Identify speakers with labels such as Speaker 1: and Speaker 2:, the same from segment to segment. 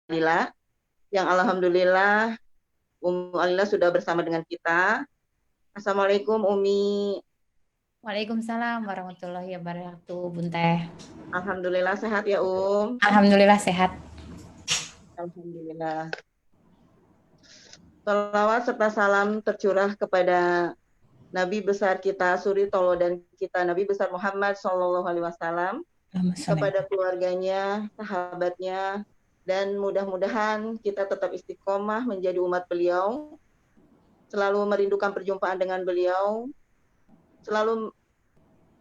Speaker 1: Alila, yang alhamdulillah Alila sudah bersama dengan kita. Assalamualaikum Umi.
Speaker 2: Waalaikumsalam warahmatullahi wabarakatuh, Bun Teh.
Speaker 1: Alhamdulillah sehat ya
Speaker 2: Alhamdulillah sehat.
Speaker 1: Alhamdulillah. Salawat serta salam tercurah kepada Nabi besar kita, suri toladan kita, Nabi besar Muhammad SAW, kepada keluarganya, sahabatnya, dan mudah-mudahan kita tetap istiqomah menjadi umat beliau, selalu merindukan perjumpaan dengan beliau, selalu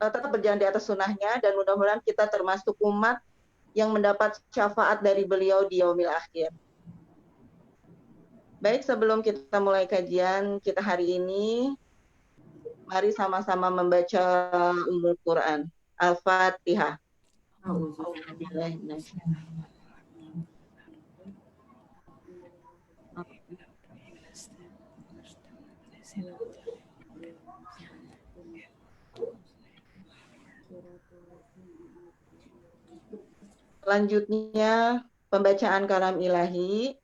Speaker 1: tetap berjalan di atas sunnahnya, dan mudah-mudahan kita termasuk umat yang mendapat syafaat dari beliau di yaumil akhir. Baik, sebelum kita mulai kajian kita hari ini, mari sama-sama membaca Ummul Quran, Al-Fatihah. Selanjutnya, pembacaan kalam ilahi,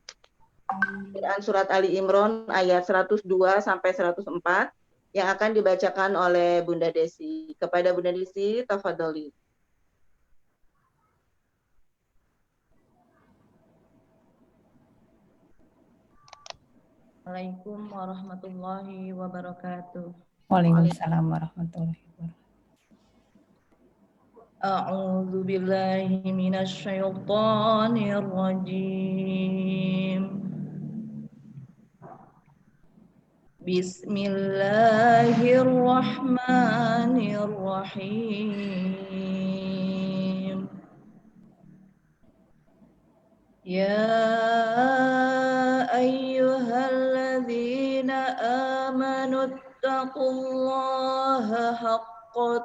Speaker 1: Quran Surat Ali Imran ayat 102 sampai 104 yang akan dibacakan oleh Bunda Desi. Kepada Bunda Desi, tafadholi.
Speaker 3: Assalamualaikum warahmatullahi wabarakatuh.
Speaker 2: Waalaikumsalam warahmatullahi wabarakatuh.
Speaker 3: A'udzu billahi minasy syaithanir rajim. Bismillahirrahmanirrahim. Ya ayyuhalladzina amanu taqullaha haqqa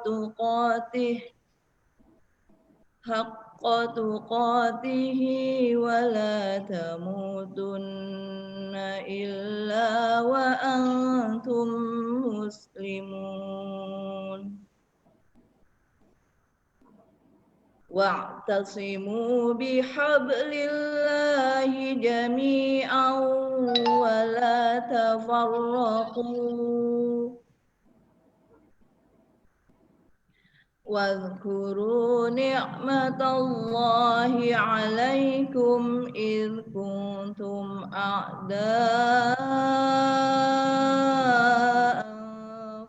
Speaker 3: tuqatihi wa la tamutunna illa wa antum muslimun. Wa'tasimu bihablillahi jami'an wa la tafarraqu. Wadhkuru ni'matallahi 'alaikum idh kuntum a'daan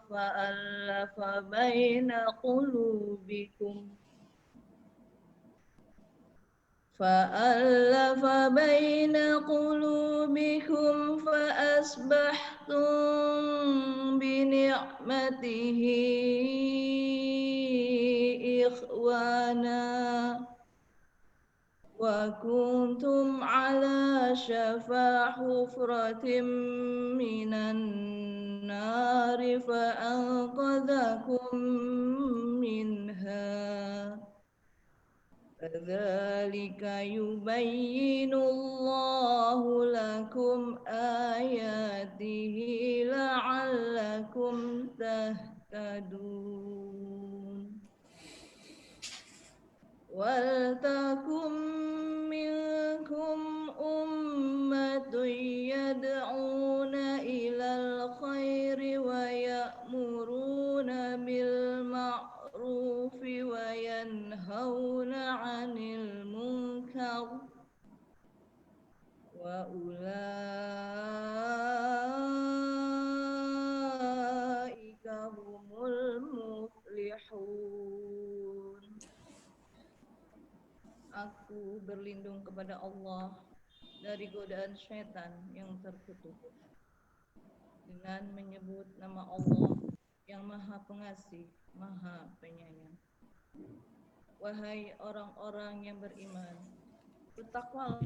Speaker 3: fa'alafa baina qulubikum فأصبحتم بنعمته إخوانا وكنتم على شفا حفرة من النار فأنقذكم منها كذلك يبين الله لكم آياته لعلكم تهتدون ولتكن منكم أمة يدعون إلى الخير ويأمرون بالمعروف وينهون عن المنكر وأولئك هم المفلحون. Aku berlindung kepada Allah dari godaan syaitan yang terkutuk dengan menyebut nama Allah yang Maha Pengasih, Maha Penyayang. Wahai orang-orang yang beriman, bertakwalah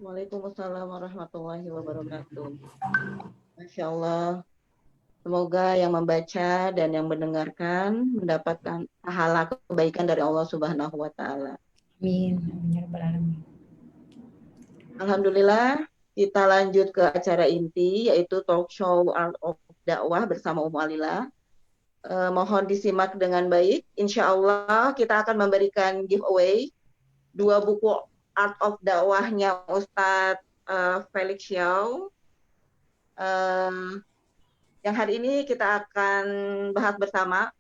Speaker 1: Waalaikumsalam warahmatullahi wabarakatuh. Masya Allah. Semoga yang membaca dan yang mendengarkan mendapatkan pahala kebaikan dari Allah Subhanahu wa Ta'ala.
Speaker 2: Amin. Amin ya rabbal alamin.
Speaker 1: Alhamdulillah, kita lanjut ke acara inti, yaitu talk show Art of Dakwah bersama Alila. Mohon disimak dengan baik. Insya Allah kita akan memberikan giveaway 2 buku Art of Dakwahnya Ustadz Felix Xiao. Yang hari ini kita akan bahas bersama,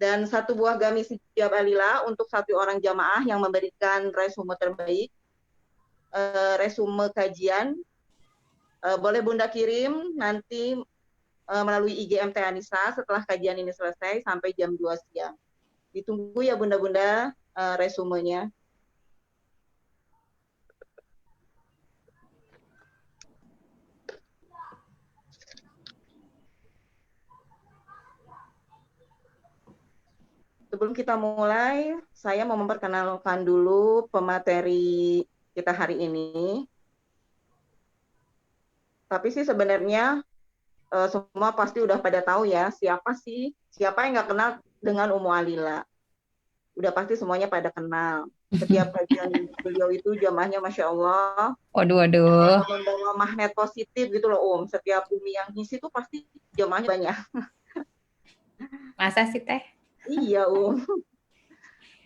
Speaker 1: dan 1 buah gamis hijab alila untuk 1 orang jamaah yang memberikan resume terbaik, resume kajian. Boleh Bunda kirim nanti melalui IG MT Anissa setelah kajian ini selesai sampai jam 2 siang. Ditunggu ya Bunda-Bunda resumenya. Sebelum kita mulai, saya mau memperkenalkan dulu pemateri kita hari ini. Tapi sih sebenarnya semua pasti udah pada tahu ya, siapa yang nggak kenal dengan Ummu Alila. Udah pasti semuanya pada kenal. Setiap kajian beliau itu jamaahnya Masya Allah.
Speaker 2: Waduh.
Speaker 1: Membawa magnet positif gitu loh Setiap Umi yang ngisi tuh pasti jamaahnya banyak.
Speaker 2: Masa sih Teh?
Speaker 1: Iya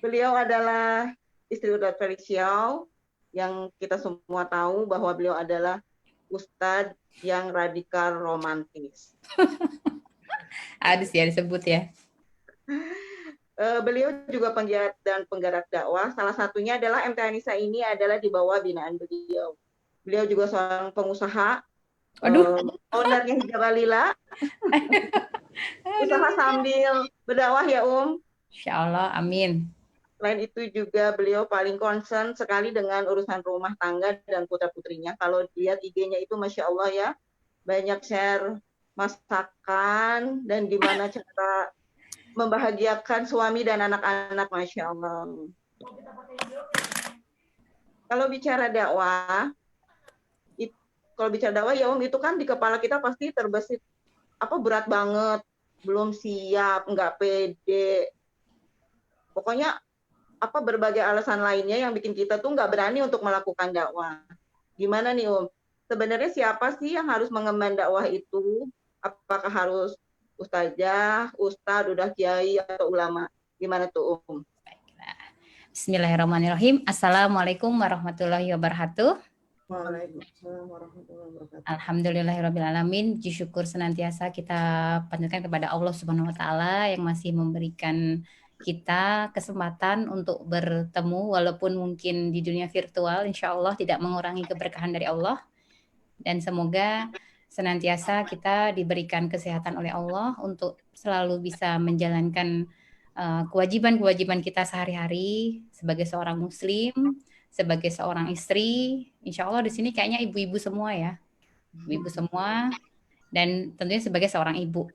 Speaker 1: Beliau adalah istri Ustadz Felix Xiao, yang kita semua tahu bahwa beliau adalah Ustadz yang radikal romantis.
Speaker 2: Ada sih ya disebut ya.
Speaker 1: Beliau juga penggiat dan penggerak dakwah. Salah satunya adalah MT Anissa ini adalah di bawah binaan beliau. Beliau juga seorang pengusaha, ownernya Hijab Alila. Usaha sambil berdakwah ya
Speaker 2: Insya Allah, amin.
Speaker 1: Selain itu juga beliau paling concern sekali dengan urusan rumah tangga dan putra-putrinya. Kalau lihat IG-nya itu Masya Allah ya, banyak share masakan dan gimana cara membahagiakan suami dan anak-anak, Masya Allah. Kalau bicara dakwah ya itu kan di kepala kita pasti terbesit berat banget, belum siap, nggak pede. Pokoknya berbagai alasan lainnya yang bikin kita tuh nggak berani untuk melakukan dakwah. Gimana nih Sebenarnya siapa sih yang harus mengemban dakwah itu? Apakah harus ustazah, ustadz, udah kiai atau ulama? Gimana tuh
Speaker 2: Bismillahirrahmanirrahim. Assalamualaikum warahmatullahi wabarakatuh.
Speaker 1: Waalaikumsalam warahmatullahi wabarakatuh.
Speaker 2: Alhamdulillahirrabbilalamin. Puji syukur senantiasa kita panjatkan kepada Allah Subhanahu wa Ta'ala yang masih memberikan kita kesempatan untuk bertemu walaupun mungkin di dunia virtual. Insya Allah tidak mengurangi keberkahan dari Allah, dan semoga senantiasa kita diberikan kesehatan oleh Allah untuk selalu bisa menjalankan kewajiban-kewajiban kita sehari-hari sebagai seorang muslim, sebagai seorang istri. Insya Allah di sini kayaknya ibu-ibu semua ya, ibu-ibu semua, dan tentunya sebagai seorang ibu.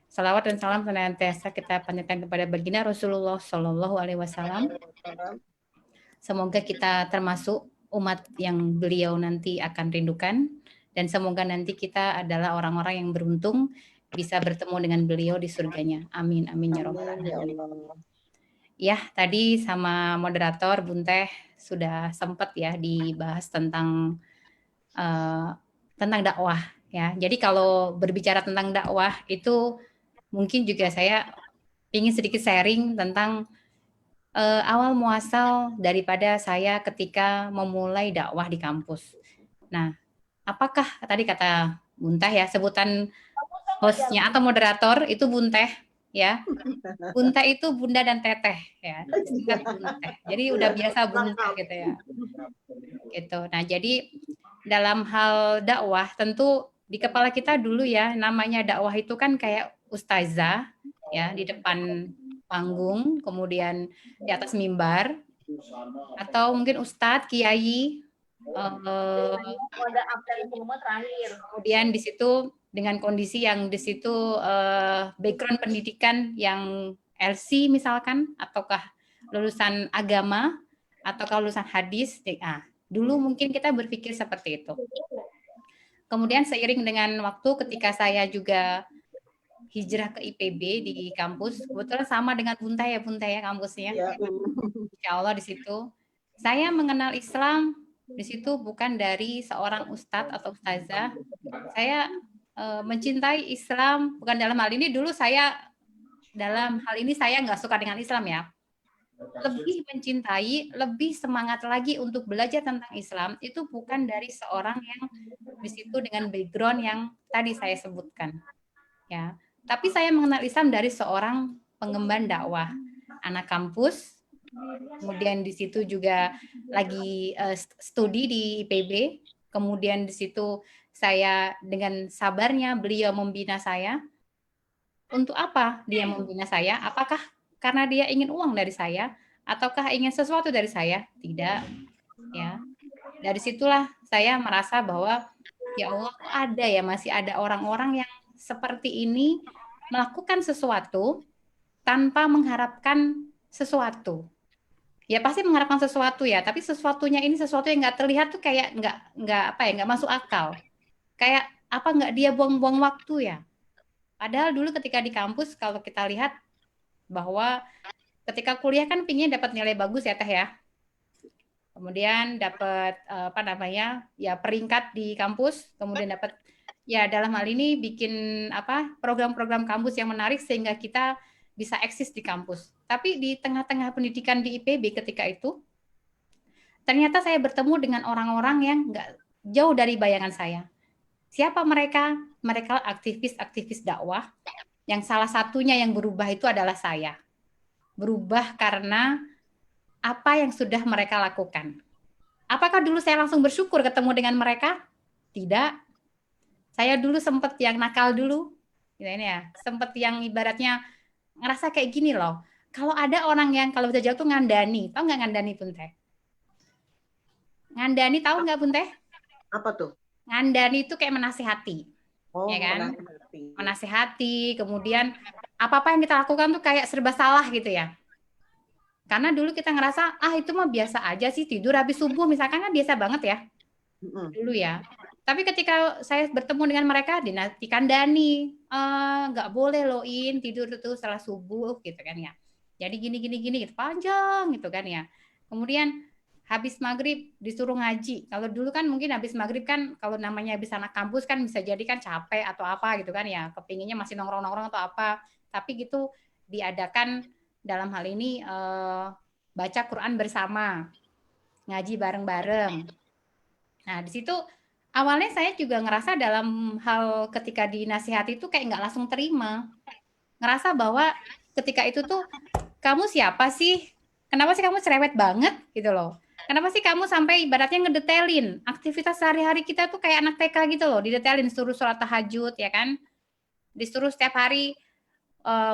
Speaker 2: Salawat dan salam senantiasa kita panjatkan kepada baginda Rasulullah Shallallahu Alaihi Wasallam. Semoga kita termasuk umat yang beliau nanti akan rindukan, dan semoga nanti kita adalah orang-orang yang beruntung bisa bertemu dengan beliau di surganya. Amin, amin ya rabbal alamin. Ya, tadi sama moderator Bun Teh sudah sempat ya dibahas tentang dakwah ya. Jadi kalau berbicara tentang dakwah itu mungkin juga saya ingin sedikit sharing tentang awal muasal daripada saya ketika memulai dakwah di kampus. Nah, apakah tadi kata Bun Teh ya, sebutan hostnya atau moderator itu Bun Teh ya. Bun Teh itu Bunda dan Teteh ya. Bun Teh. Jadi udah biasa Bun Teh gitu ya. Gitu. Nah, jadi dalam hal dakwah tentu di kepala kita dulu ya, namanya dakwah itu kan kayak ustazah ya di depan panggung, kemudian di atas mimbar, atau mungkin ustadz, kiai, kemudian di situ dengan kondisi yang di situ background pendidikan yang LC misalkan, ataukah lulusan agama, ataukah lulusan hadis, Dulu mungkin kita berpikir seperti itu. Kemudian seiring dengan waktu ketika saya juga hijrah ke IPB di kampus, kebetulan sama dengan Bunta ya kampusnya.
Speaker 1: Ya.
Speaker 2: Insya Allah di situ saya mengenal Islam di situ bukan dari seorang ustadz atau ustazah. Saya mencintai Islam bukan dalam hal ini dulu saya nggak suka dengan Islam ya. Lebih mencintai, lebih semangat lagi untuk belajar tentang Islam itu bukan dari seorang yang di situ dengan background yang tadi saya sebutkan. Ya, tapi saya mengenal Islam dari seorang pengemban dakwah, anak kampus. Kemudian di situ juga lagi studi di IPB. Kemudian di situ saya dengan sabarnya beliau membina saya. Untuk apa dia membina saya? Apakah karena dia ingin uang dari saya ataukah ingin sesuatu dari saya? Tidak. Ya. Dari situlah saya merasa bahwa ya Allah masih ada orang-orang yang seperti ini melakukan sesuatu tanpa mengharapkan sesuatu. Ya pasti mengharapkan sesuatu ya, tapi sesuatunya ini sesuatu yang nggak terlihat tuh kayak nggak masuk akal. Kayak apa nggak dia buang-buang waktu ya? Padahal dulu ketika di kampus kalau kita lihat bahwa ketika kuliah kan pingin dapat nilai bagus ya Teh ya. Kemudian dapat peringkat di kampus, kemudian dapat ya dalam hal ini bikin program-program kampus yang menarik sehingga kita bisa eksis di kampus. Tapi di tengah-tengah pendidikan di IPB ketika itu ternyata saya bertemu dengan orang-orang yang nggak jauh dari bayangan saya. Siapa mereka? Mereka aktivis-aktivis dakwah yang salah satunya yang berubah itu adalah saya. Berubah karena apa yang sudah mereka lakukan. Apakah dulu saya langsung bersyukur ketemu dengan mereka? Tidak. Saya dulu sempat yang nakal dulu. Sempat yang ibaratnya ngerasa kayak gini loh. Kalau ada orang yang kalau bisa jauh tuh ngandani. Tahu nggak ngandani Bun Teh? Ngandani tahu nggak Bun Teh?
Speaker 1: Apa tuh?
Speaker 2: Ngandani itu kayak menasihati.
Speaker 1: Oh,
Speaker 2: ya kan? Menasihati, kemudian apa-apa yang kita lakukan tuh kayak serba salah gitu ya. Karena dulu kita ngerasa, itu mah biasa aja sih, tidur habis subuh misalkan kan biasa banget ya. Dulu ya. Tapi ketika saya bertemu dengan mereka, dikandani, nggak boleh loh tidur itu setelah subuh gitu kan ya. Jadi gini gitu, panjang gitu kan ya. Kemudian habis maghrib disuruh ngaji. Kalau dulu kan mungkin habis maghrib kan kalau namanya habis anak kampus kan bisa jadi kan capek atau apa gitu kan ya. Kepinginnya masih nongkrong-nongkrong atau apa. Tapi gitu diadakan dalam hal ini baca Quran bersama. Ngaji bareng-bareng. Nah di situ awalnya saya juga ngerasa dalam hal ketika dinasihati itu kayak nggak langsung terima. Ngerasa bahwa ketika itu tuh kamu siapa sih? Kenapa sih kamu cerewet banget gitu loh? Kenapa sih kamu sampai ibaratnya ngedetailin aktivitas sehari-hari kita tuh kayak anak TK gitu loh, didetailin suruh sholat tahajud ya kan, disuruh setiap hari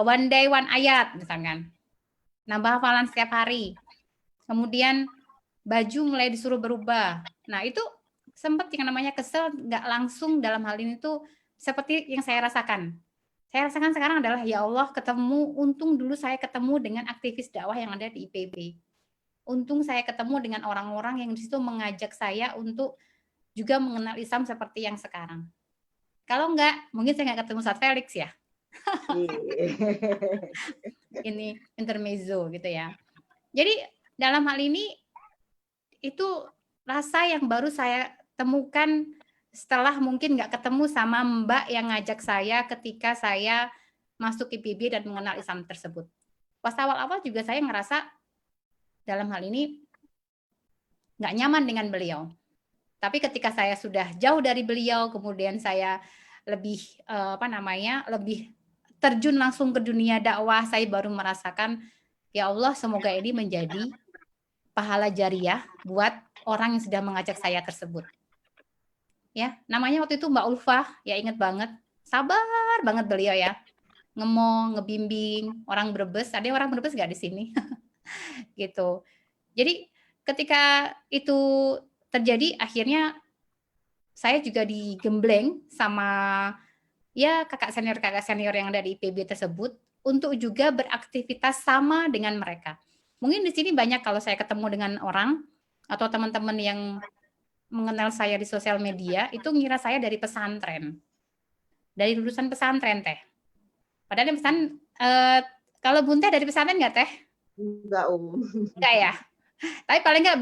Speaker 2: one day one ayat misalkan, nambah hafalan setiap hari, kemudian baju mulai disuruh berubah. Nah itu sempat yang namanya kesel nggak langsung dalam hal ini tuh seperti yang saya rasakan. Saya rasakan sekarang adalah ya Allah untung dulu saya ketemu dengan aktivis dakwah yang ada di IPB. Untung saya ketemu dengan orang-orang yang di situ mengajak saya untuk juga mengenal Islam seperti yang sekarang. Kalau enggak, mungkin saya nggak ketemu Ustaz Felix ya. Ini intermezzo gitu ya. Jadi dalam hal ini itu rasa yang baru saya temukan setelah mungkin nggak ketemu sama Mbak yang ngajak saya ketika saya masuk IPB dan mengenal Islam tersebut. Pas awal-awal juga saya ngerasa dalam hal ini nggak nyaman dengan beliau. Tapi ketika saya sudah jauh dari beliau, kemudian saya lebih lebih terjun langsung ke dunia dakwah, saya baru merasakan ya Allah semoga ini menjadi pahala jariah buat orang yang sudah mengajak saya tersebut. Ya, namanya waktu itu Mbak Ulfah, ya ingat banget, sabar banget beliau ya, ngemong, ngebimbing orang Brebes. Ada orang Brebes nggak di sini? Gitu. Jadi ketika itu terjadi, akhirnya saya juga digembleng sama ya kakak senior yang ada di IPB tersebut untuk juga beraktivitas sama dengan mereka. Mungkin di sini banyak kalau saya ketemu dengan orang atau teman-teman yang mengenal saya di sosial media itu ngira saya dari pesantren, dari lulusan pesantren teh. Padahal kalau Bun Teh dari pesantren nggak Teh?
Speaker 1: Enggak,
Speaker 2: Enggak ya. Tapi paling nggak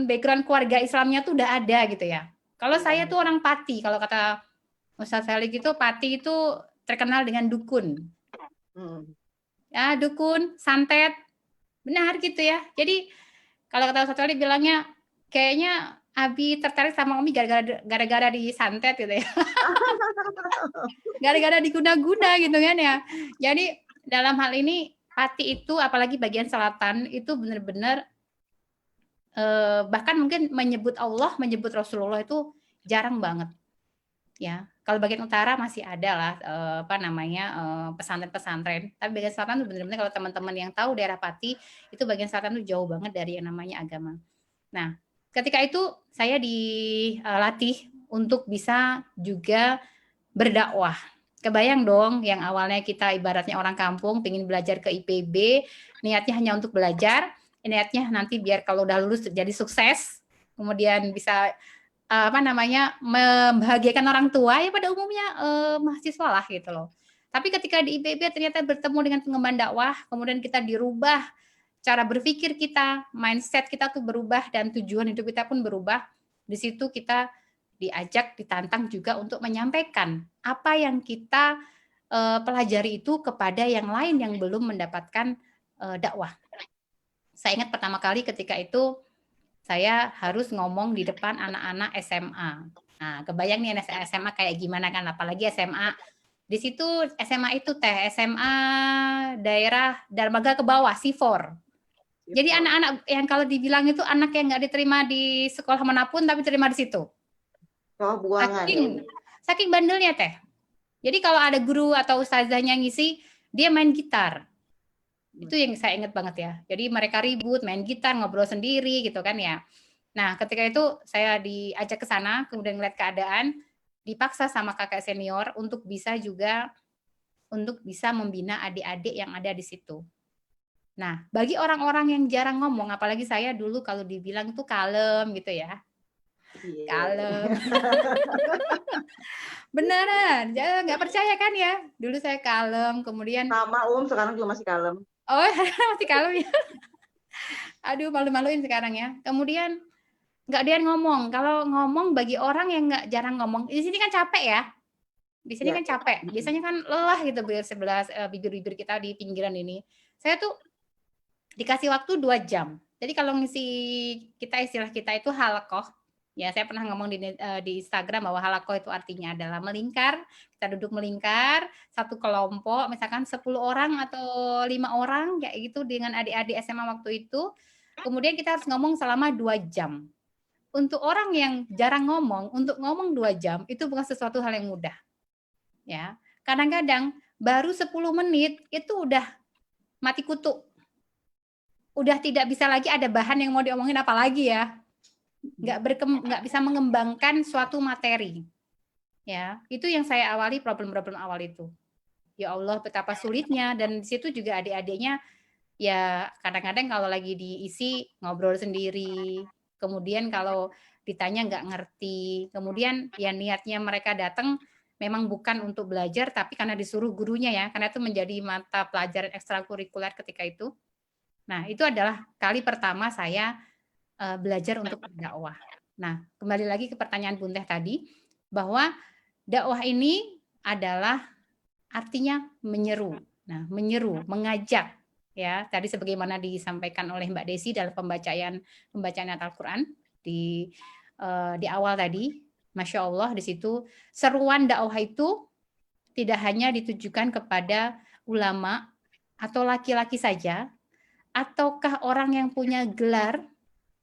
Speaker 2: background keluarga Islamnya tuh udah ada gitu ya. Kalau saya tuh orang Pati, kalau kata Ustaz Felix itu Pati itu terkenal dengan dukun. Ya, dukun, santet, benar gitu ya. Jadi kalau kata Ustaz Felix bilangnya kayaknya Abi tertarik sama Umi gara-gara disantet gitu ya. Gara-gara diguna-guna gitu kan ya. Jadi dalam hal ini Pati itu apalagi bagian selatan itu benar-benar bahkan mungkin menyebut Allah, menyebut Rasulullah itu jarang banget. Ya, kalau bagian utara masih ada lah pesantren-pesantren. Tapi bagian selatan tuh benar-benar kalau teman-teman yang tahu daerah Pati itu bagian selatan tuh jauh banget dari yang namanya agama. Nah, ketika itu saya dilatih untuk bisa juga berdakwah. Kebayang dong yang awalnya kita ibaratnya orang kampung pengen belajar ke IPB, niatnya hanya untuk belajar, niatnya nanti biar kalau udah lulus jadi sukses, kemudian bisa membahagiakan orang tua ya pada umumnya mahasiswa lah gitu loh. Tapi ketika di IPB ternyata bertemu dengan pengemban dakwah, kemudian kita dirubah cara berpikir kita, mindset kita tuh berubah dan tujuan hidup kita pun berubah. Di situ kita diajak, ditantang juga untuk menyampaikan apa yang kita pelajari itu kepada yang lain yang belum mendapatkan dakwah. Saya ingat pertama kali ketika itu saya harus ngomong di depan anak-anak SMA. Nah, kebayang nih SMA kayak gimana kan, apalagi SMA. Di situ SMA itu SMA daerah Dermaga ke bawah, C4. Jadi anak-anak yang kalau dibilang itu anak yang nggak diterima di sekolah manapun tapi diterima di situ.
Speaker 1: Oh, buangan.
Speaker 2: Saking bandelnya Teh. Jadi kalau ada guru atau ustazahnya ngisi, dia main gitar. Itu yang saya ingat banget ya. Jadi mereka ribut, main gitar, ngobrol sendiri gitu kan ya. Nah, ketika itu saya diajak ke sana, kemudian ngeliat keadaan, dipaksa sama kakak senior untuk bisa membina adik-adik yang ada di situ. Nah, bagi orang-orang yang jarang ngomong, apalagi saya dulu kalau dibilang itu kalem gitu ya. Yeah. Kalem. Beneran, nggak percaya kan ya? Dulu saya kalem, kemudian
Speaker 1: sama sekarang juga masih kalem.
Speaker 2: Oh, masih kalem ya. Aduh, malu-maluin sekarang ya. Kemudian nggak dia ngomong. Kalau ngomong bagi orang yang nggak jarang ngomong, di sini kan capek ya. Di sini kan capek. Biasanya kan lelah gitu sebelah bibir-bibir kita di pinggiran ini. Saya tuh dikasih waktu 2 jam. Jadi kalau istilah kita itu halakoh. Ya, saya pernah ngomong di Instagram bahwa halakoh itu artinya adalah melingkar. Kita duduk melingkar, satu kelompok, misalkan 10 orang atau 5 orang, kayak gitu dengan adik-adik SMA waktu itu. Kemudian kita harus ngomong selama 2 jam. Untuk orang yang jarang ngomong, untuk ngomong 2 jam, itu bukan sesuatu hal yang mudah. Ya, kadang-kadang baru 10 menit, itu udah mati kutu. Udah tidak bisa lagi ada bahan yang mau diomongin apa lagi ya. Nggak bisa mengembangkan suatu materi. Ya, itu yang saya awali problem-problem awal itu. Ya Allah, betapa sulitnya, dan di situ juga adik-adiknya ya kadang-kadang kalau lagi diisi ngobrol sendiri. Kemudian kalau ditanya nggak ngerti. Kemudian ya niatnya mereka datang memang bukan untuk belajar tapi karena disuruh gurunya ya, karena itu menjadi mata pelajaran ekstrakurikuler ketika itu. Nah, itu adalah kali pertama saya belajar untuk berdakwah. Nah, kembali lagi ke pertanyaan Bun Teh tadi, bahwa dakwah ini adalah artinya menyeru. Nah, menyeru, mengajak. Ya, tadi sebagaimana disampaikan oleh Mbak Desi dalam pembacaan Al-Quran di awal tadi, Masya Allah di situ seruan dakwah itu tidak hanya ditujukan kepada ulama atau laki-laki saja, ataukah orang yang punya gelar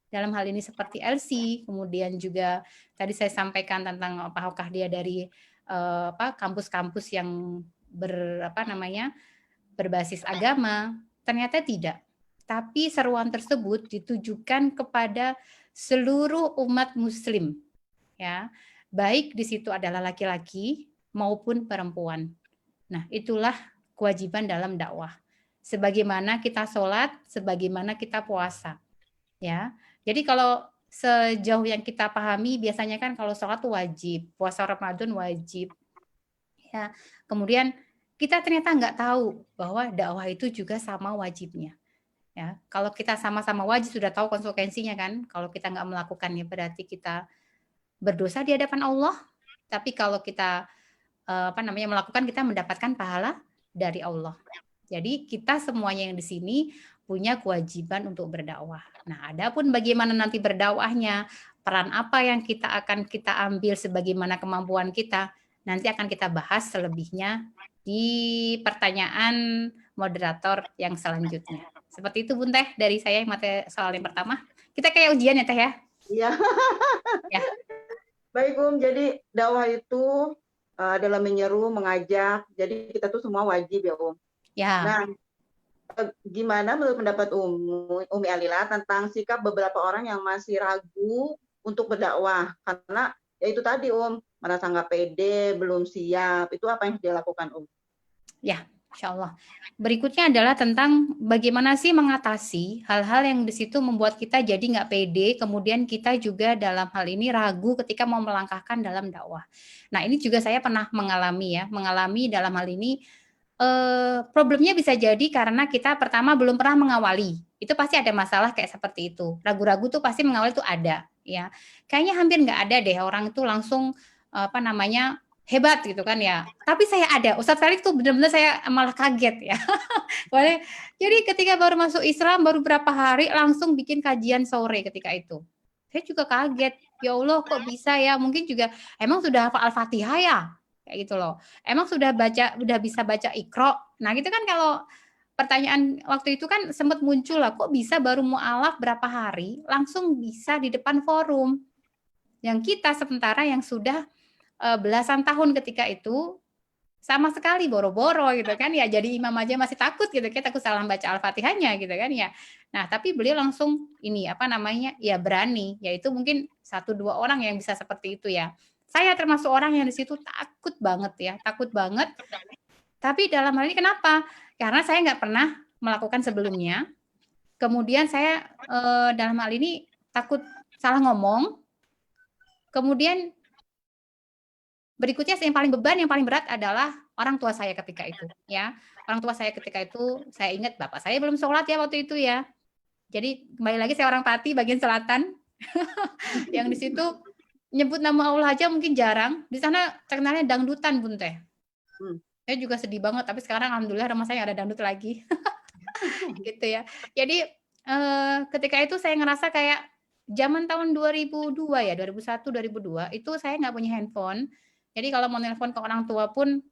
Speaker 2: dalam hal ini seperti LC, kemudian juga tadi saya sampaikan tentang apakah dia dari kampus-kampus yang berbasis agama, ternyata tidak. Tapi seruan tersebut ditujukan kepada seluruh umat muslim. Ya, baik di situ adalah laki-laki maupun perempuan. Nah, itulah kewajiban dalam dakwah. Sebagaimana kita sholat, sebagaimana kita puasa. Ya, jadi kalau sejauh yang kita pahami biasanya kan kalau sholat tuh wajib, puasa Ramadan wajib. Ya, kemudian kita ternyata nggak tahu bahwa dakwah itu juga sama wajibnya. Ya, kalau kita sama-sama wajib sudah tahu konsekuensinya kan. Kalau kita nggak melakukannya berarti kita berdosa di hadapan Allah. Tapi kalau kita melakukan, kita mendapatkan pahala dari Allah. Jadi kita semuanya yang di sini punya kewajiban untuk berdakwah. Nah, adapun bagaimana nanti berdakwahnya, peran apa yang kita ambil sebagaimana kemampuan kita, nanti akan kita bahas selebihnya di pertanyaan moderator yang selanjutnya. Seperti itu Bun Teh dari saya materi soal yang pertama. Kita kayak ujian ya Teh ya?
Speaker 1: Iya.
Speaker 2: Ya.
Speaker 1: Baik jadi dakwah itu adalah menyeru, mengajak. Jadi kita tuh semua wajib ya
Speaker 2: Ya.
Speaker 1: Nah, gimana menurut pendapat Umi Alila tentang sikap beberapa orang yang masih ragu untuk berdakwah? Karena ya itu tadi merasa nggak pede, belum siap. Itu apa yang dia lakukan
Speaker 2: Ya, insya Allah. Berikutnya adalah tentang bagaimana sih mengatasi hal-hal yang di situ membuat kita jadi nggak pede, kemudian kita juga dalam hal ini ragu ketika mau melangkahkan dalam dakwah. Nah, ini juga saya pernah mengalami dalam hal ini. Problemnya bisa jadi karena kita pertama belum pernah mengawali. Itu pasti ada masalah kayak seperti itu. Ragu-ragu tuh pasti mengawali itu ada, ya. Kayaknya hampir nggak ada deh orang itu langsung hebat gitu kan ya. Tapi saya ada. Ustadz Felix tuh benar-benar saya malah kaget ya. Jadi ketika baru masuk Islam baru berapa hari langsung bikin kajian sore ketika itu. Saya juga kaget. Ya Allah kok bisa ya? Mungkin juga emang sudah hafal Al-Fatihah ya? Kayak gitu loh. Emang sudah bisa baca Iqra? Nah, gitu kan kalau pertanyaan waktu itu kan sempat muncul lah, kok bisa baru mu'alaf berapa hari langsung bisa di depan forum. Yang kita sementara yang sudah belasan tahun ketika itu sama sekali boro-boro gitu kan ya, jadi imam aja masih takut gitu, kita takut salah baca Al-Fatihahnya gitu kan ya. Nah, tapi beliau langsung ya berani, yaitu mungkin 1-2 orang yang bisa seperti itu ya. Saya termasuk orang yang di situ takut banget. Tapi dalam hal ini kenapa? Karena saya nggak pernah melakukan sebelumnya. Kemudian saya dalam hal ini takut salah ngomong. Kemudian berikutnya yang paling berat adalah orang tua saya ketika itu. Ya, orang tua saya ketika itu saya ingat bapak saya belum sholat ya waktu itu ya. Jadi kembali lagi saya orang Pati bagian selatan, yang di situ nyebut nama Allah aja mungkin jarang. Di sana terkenalnya dangdutan Bun Teh. Saya juga sedih banget, tapi sekarang alhamdulillah rumah saya ada dangdut lagi. Gitu ya. Jadi ketika itu saya ngerasa kayak zaman tahun 2002 ya, 2001, 2002 itu saya nggak punya handphone. Jadi kalau mau nelpon ke orang tua pun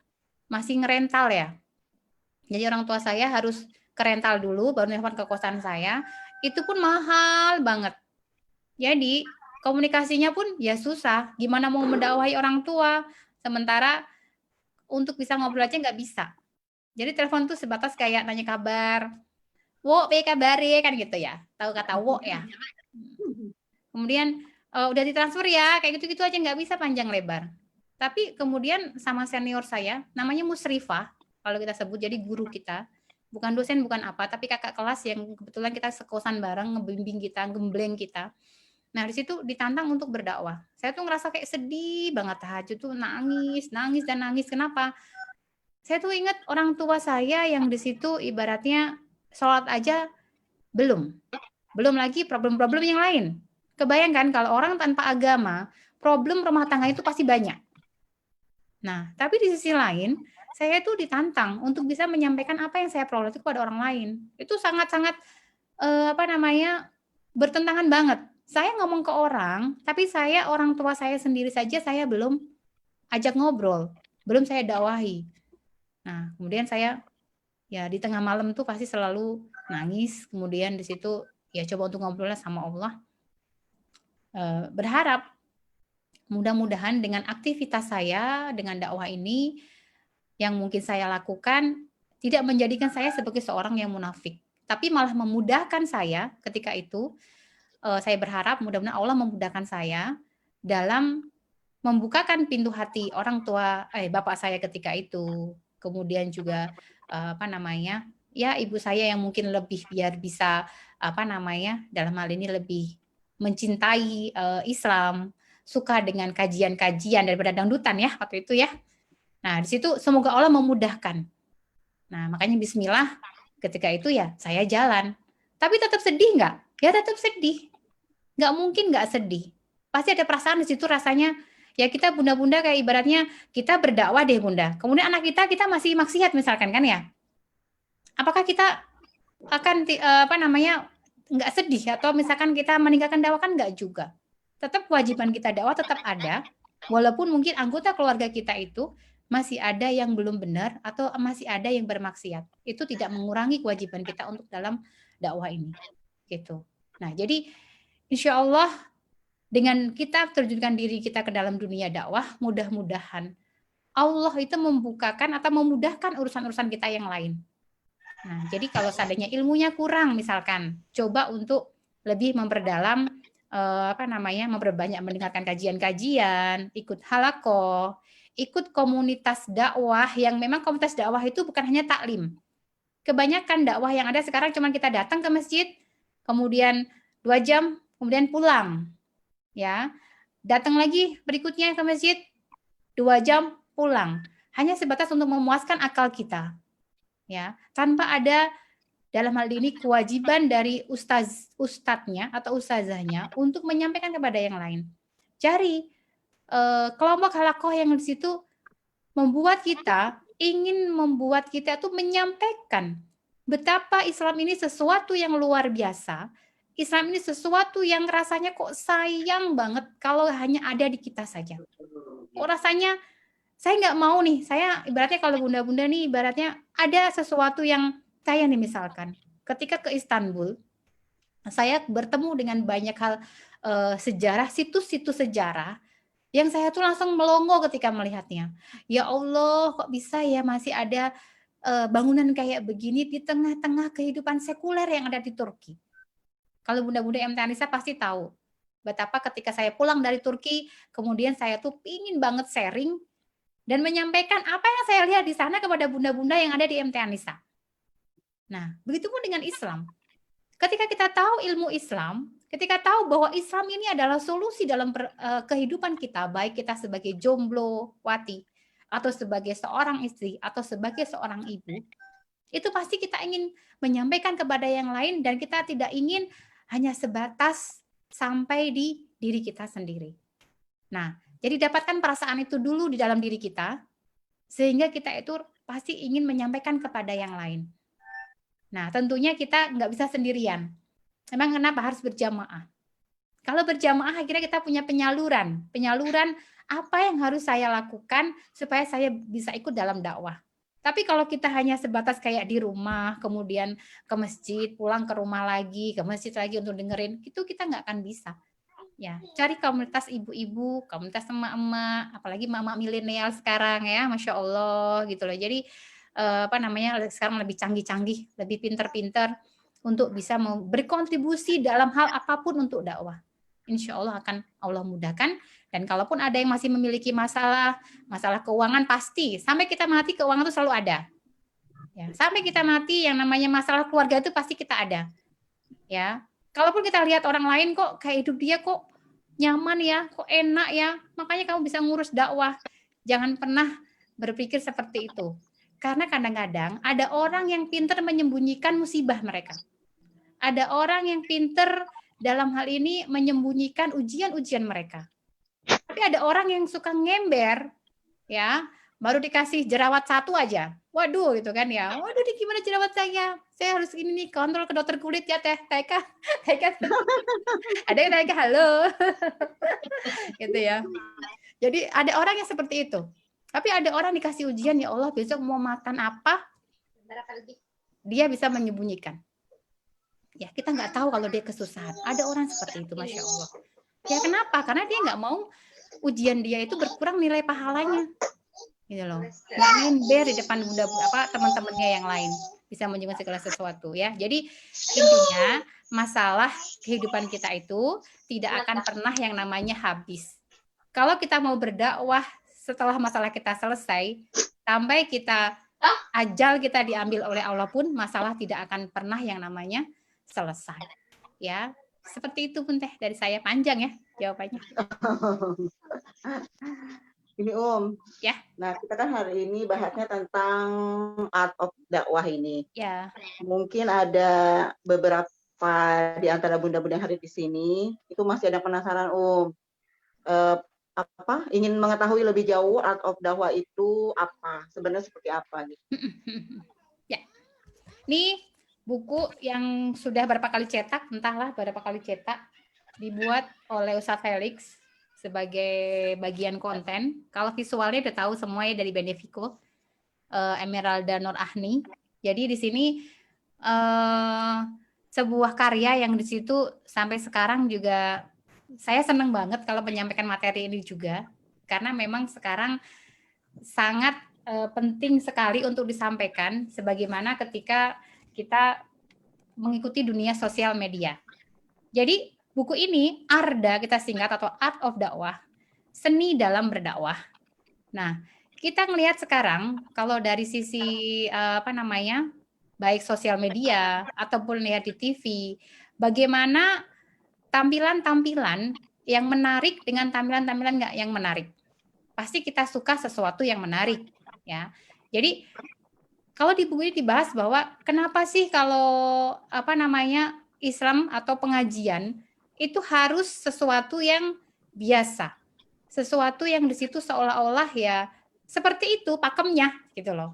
Speaker 2: masih ngerental ya. Jadi orang tua saya harus ke rental dulu, baru nelpon ke kosan saya. Itu pun mahal banget. Jadi komunikasinya pun ya susah. Gimana mau mendakwahi orang tua, sementara untuk bisa ngobrol aja nggak bisa. Jadi telepon tuh sebatas kayak nanya kabar. Wo, pe kabare kan gitu ya. Tahu kata wo ya. Kemudian udah ditransfer ya, kayak gitu-gitu aja nggak bisa panjang lebar. Tapi kemudian sama senior saya, namanya Musrifah, kalau kita sebut, jadi guru kita. Bukan dosen, bukan apa, tapi kakak kelas yang kebetulan kita sekosan bareng, ngebimbing kita, gembleng kita. Nah, di situ ditantang untuk berdakwah. Saya tuh ngerasa kayak sedih banget, tahajud tuh nangis. Kenapa? Saya tuh ingat orang tua saya yang di situ ibaratnya sholat aja belum lagi problem-problem yang lain. Kebayangkan kalau orang tanpa agama, problem rumah tangga itu pasti banyak. Nah, tapi di sisi lain, saya tuh ditantang untuk bisa menyampaikan apa yang saya peroleh itu kepada orang lain. Itu sangat-sangat bertentangan banget. Saya ngomong ke orang, tapi orang tua saya sendiri saja saya belum ajak ngobrol, belum saya dakwahi. Nah, kemudian saya ya di tengah malam tuh pasti selalu nangis, kemudian di situ ya coba untuk ngobrolnya sama Allah. Berharap mudah-mudahan dengan aktivitas saya, dengan dakwah ini yang mungkin saya lakukan tidak menjadikan saya sebagai seorang yang munafik, tapi malah memudahkan saya ketika itu. Saya berharap mudah-mudahan Allah memudahkan saya dalam membukakan pintu hati orang tua bapak saya ketika itu. Kemudian juga ya ibu saya yang mungkin lebih biar bisa dalam hal ini lebih mencintai Islam, suka dengan kajian-kajian daripada dangdutan ya waktu itu ya. Nah, di situ semoga Allah memudahkan. Nah, makanya bismillah ketika itu ya saya jalan. Tapi tetap sedih nggak? Ya tetap sedih. Nggak mungkin nggak sedih. Pasti ada perasaan di situ rasanya, ya kita bunda-bunda kayak ibaratnya kita berdakwah deh bunda. Kemudian anak kita masih maksiat misalkan kan ya. Apakah kita akan nggak sedih atau misalkan kita meninggalkan dakwah? Kan nggak juga. Tetap kewajiban kita dakwah tetap ada, walaupun mungkin anggota keluarga kita itu masih ada yang belum benar atau masih ada yang bermaksiat. Itu tidak mengurangi kewajiban kita untuk dalam dakwah ini. Gitu. Nah, jadi insya Allah dengan kita terjunkan diri kita ke dalam dunia dakwah, mudah-mudahan Allah itu membukakan atau memudahkan urusan-urusan kita yang lain. Nah, jadi kalau seandainya ilmunya kurang misalkan, coba untuk lebih memperdalam memperbanyak mendengarkan kajian-kajian, ikut halakoh, ikut komunitas dakwah yang memang komunitas dakwah itu bukan hanya taklim. Kebanyakan dakwah yang ada sekarang cuma kita datang ke masjid, kemudian 2 jam, kemudian pulang. Ya. Datang lagi berikutnya ke masjid, 2 jam, pulang. Hanya sebatas untuk memuaskan akal kita. Ya, tanpa ada dalam hal ini kewajiban dari ustadznya atau ustazahnya untuk menyampaikan kepada yang lain. Cari kelompok halakoh yang di situ ingin membuat kita tuh menyampaikan betapa Islam ini sesuatu yang luar biasa. Islam ini sesuatu yang rasanya kok sayang banget kalau hanya ada di kita saja. Kok rasanya saya nggak mau nih, saya ibaratnya kalau bunda-bunda nih ibaratnya ada sesuatu yang saya nih misalkan, ketika ke Istanbul, saya bertemu dengan banyak hal sejarah, situs-situs sejarah, yang saya tuh langsung melongo ketika melihatnya. Ya Allah, kok bisa ya masih ada bangunan kayak begini di tengah-tengah kehidupan sekuler yang ada di Turki. Kalau bunda-bunda MT Anissa pasti tahu, betapa ketika saya pulang dari Turki, kemudian saya tuh pingin banget sharing, dan menyampaikan apa yang saya lihat di sana kepada bunda-bunda yang ada di MT Anissa. Nah, begitu pun dengan Islam. Ketika kita tahu ilmu Islam, ketika tahu bahwa Islam ini adalah solusi dalam kehidupan kita, baik kita sebagai jomblo, wati, atau sebagai seorang istri, atau sebagai seorang ibu, itu pasti kita ingin menyampaikan kepada yang lain dan kita tidak ingin hanya sebatas sampai di diri kita sendiri. Nah, jadi dapatkan perasaan itu dulu di dalam diri kita, sehingga kita itu pasti ingin menyampaikan kepada yang lain. Nah, tentunya kita nggak bisa sendirian. Memang kenapa harus berjamaah? Kalau berjamaah akhirnya kita punya penyaluran apa yang harus saya lakukan supaya saya bisa ikut dalam dakwah. Tapi kalau kita hanya sebatas kayak di rumah, kemudian ke masjid, pulang ke rumah lagi, ke masjid lagi untuk dengerin, itu kita nggak akan bisa. Ya, cari komunitas ibu-ibu, komunitas emak-emak, apalagi emak-emak milenial sekarang ya, Masya Allah gitu loh. Jadi sekarang lebih canggih-canggih, lebih pinter-pinter untuk bisa berkontribusi dalam hal apapun untuk dakwah. Insya Allah akan Allah mudahkan. Dan kalaupun ada yang masih memiliki masalah keuangan, pasti sampai kita mati keuangan itu selalu ada. Ya, sampai kita mati yang namanya masalah keluarga itu pasti kita ada. Ya. Kalaupun kita lihat orang lain kok kayak hidup dia kok nyaman ya, kok enak ya, makanya kamu bisa ngurus dakwah. Jangan pernah berpikir seperti itu. Karena kadang-kadang ada orang yang pintar menyembunyikan musibah mereka. Ada orang yang pintar dalam hal ini menyembunyikan ujian-ujian mereka. Tapi ada orang yang suka ngember, ya, baru dikasih jerawat 1 aja. Waduh, gitu kan ya. Waduh, ini gimana jerawat saya? Saya harus ini nih, kontrol ke dokter kulit ya, Teh. Teka. Ada yang Teka, halo. Gitu ya. Jadi ada orang yang seperti itu. Tapi ada orang dikasih ujian, ya Allah, besok mau makan apa? Dia bisa menyembunyikan. Ya, kita nggak tahu kalau dia kesusahan. Ada orang seperti itu, Masya Allah. Ya, kenapa? Karena dia nggak mau ujian dia itu berkurang nilai pahalanya. Gitu loh. Nggak ngember di depan teman-temannya yang lain. Bisa menyebut segala sesuatu ya. Jadi intinya masalah kehidupan kita itu tidak akan pernah yang namanya habis. Kalau kita mau berdakwah setelah masalah kita selesai, sampai ajal kita diambil oleh Allah pun masalah tidak akan pernah yang namanya selesai. Ya, Seperti itu pun Teh dari saya, panjang ya jawabannya.
Speaker 1: Ini
Speaker 2: Ya.
Speaker 1: Nah kita kan hari ini bahasnya tentang art of dakwah ini.
Speaker 2: Ya.
Speaker 1: Mungkin ada beberapa di antara bunda-bunda yang hadir di sini itu masih ada penasaran ingin mengetahui lebih jauh art of dakwah itu apa, sebenarnya seperti apa gitu.
Speaker 2: Ya. Ini buku yang sudah berapa kali cetak, entahlah berapa kali cetak, dibuat oleh Ustadz Felix sebagai bagian konten. Kalau visualnya udah tahu semua ya dari Benefico, Emeralda Nur Ahni. Jadi di sini sebuah karya yang di situ sampai sekarang juga saya senang banget kalau menyampaikan materi ini juga, karena memang sekarang sangat penting sekali untuk disampaikan, sebagaimana ketika kita mengikuti dunia sosial media. Jadi buku ini ARDA kita singkat atau Art of Dakwah, seni dalam berdakwah. Nah, kita ngelihat sekarang kalau dari sisi baik sosial media ataupun lihat di TV, bagaimana tampilan-tampilan yang menarik dengan tampilan-tampilan nggak yang menarik. Pasti kita suka sesuatu yang menarik, ya. Jadi kalau di buku ini dibahas bahwa kenapa sih kalau Islam atau pengajian itu harus sesuatu yang biasa, sesuatu yang di situ seolah-olah ya seperti itu pakemnya gitu loh.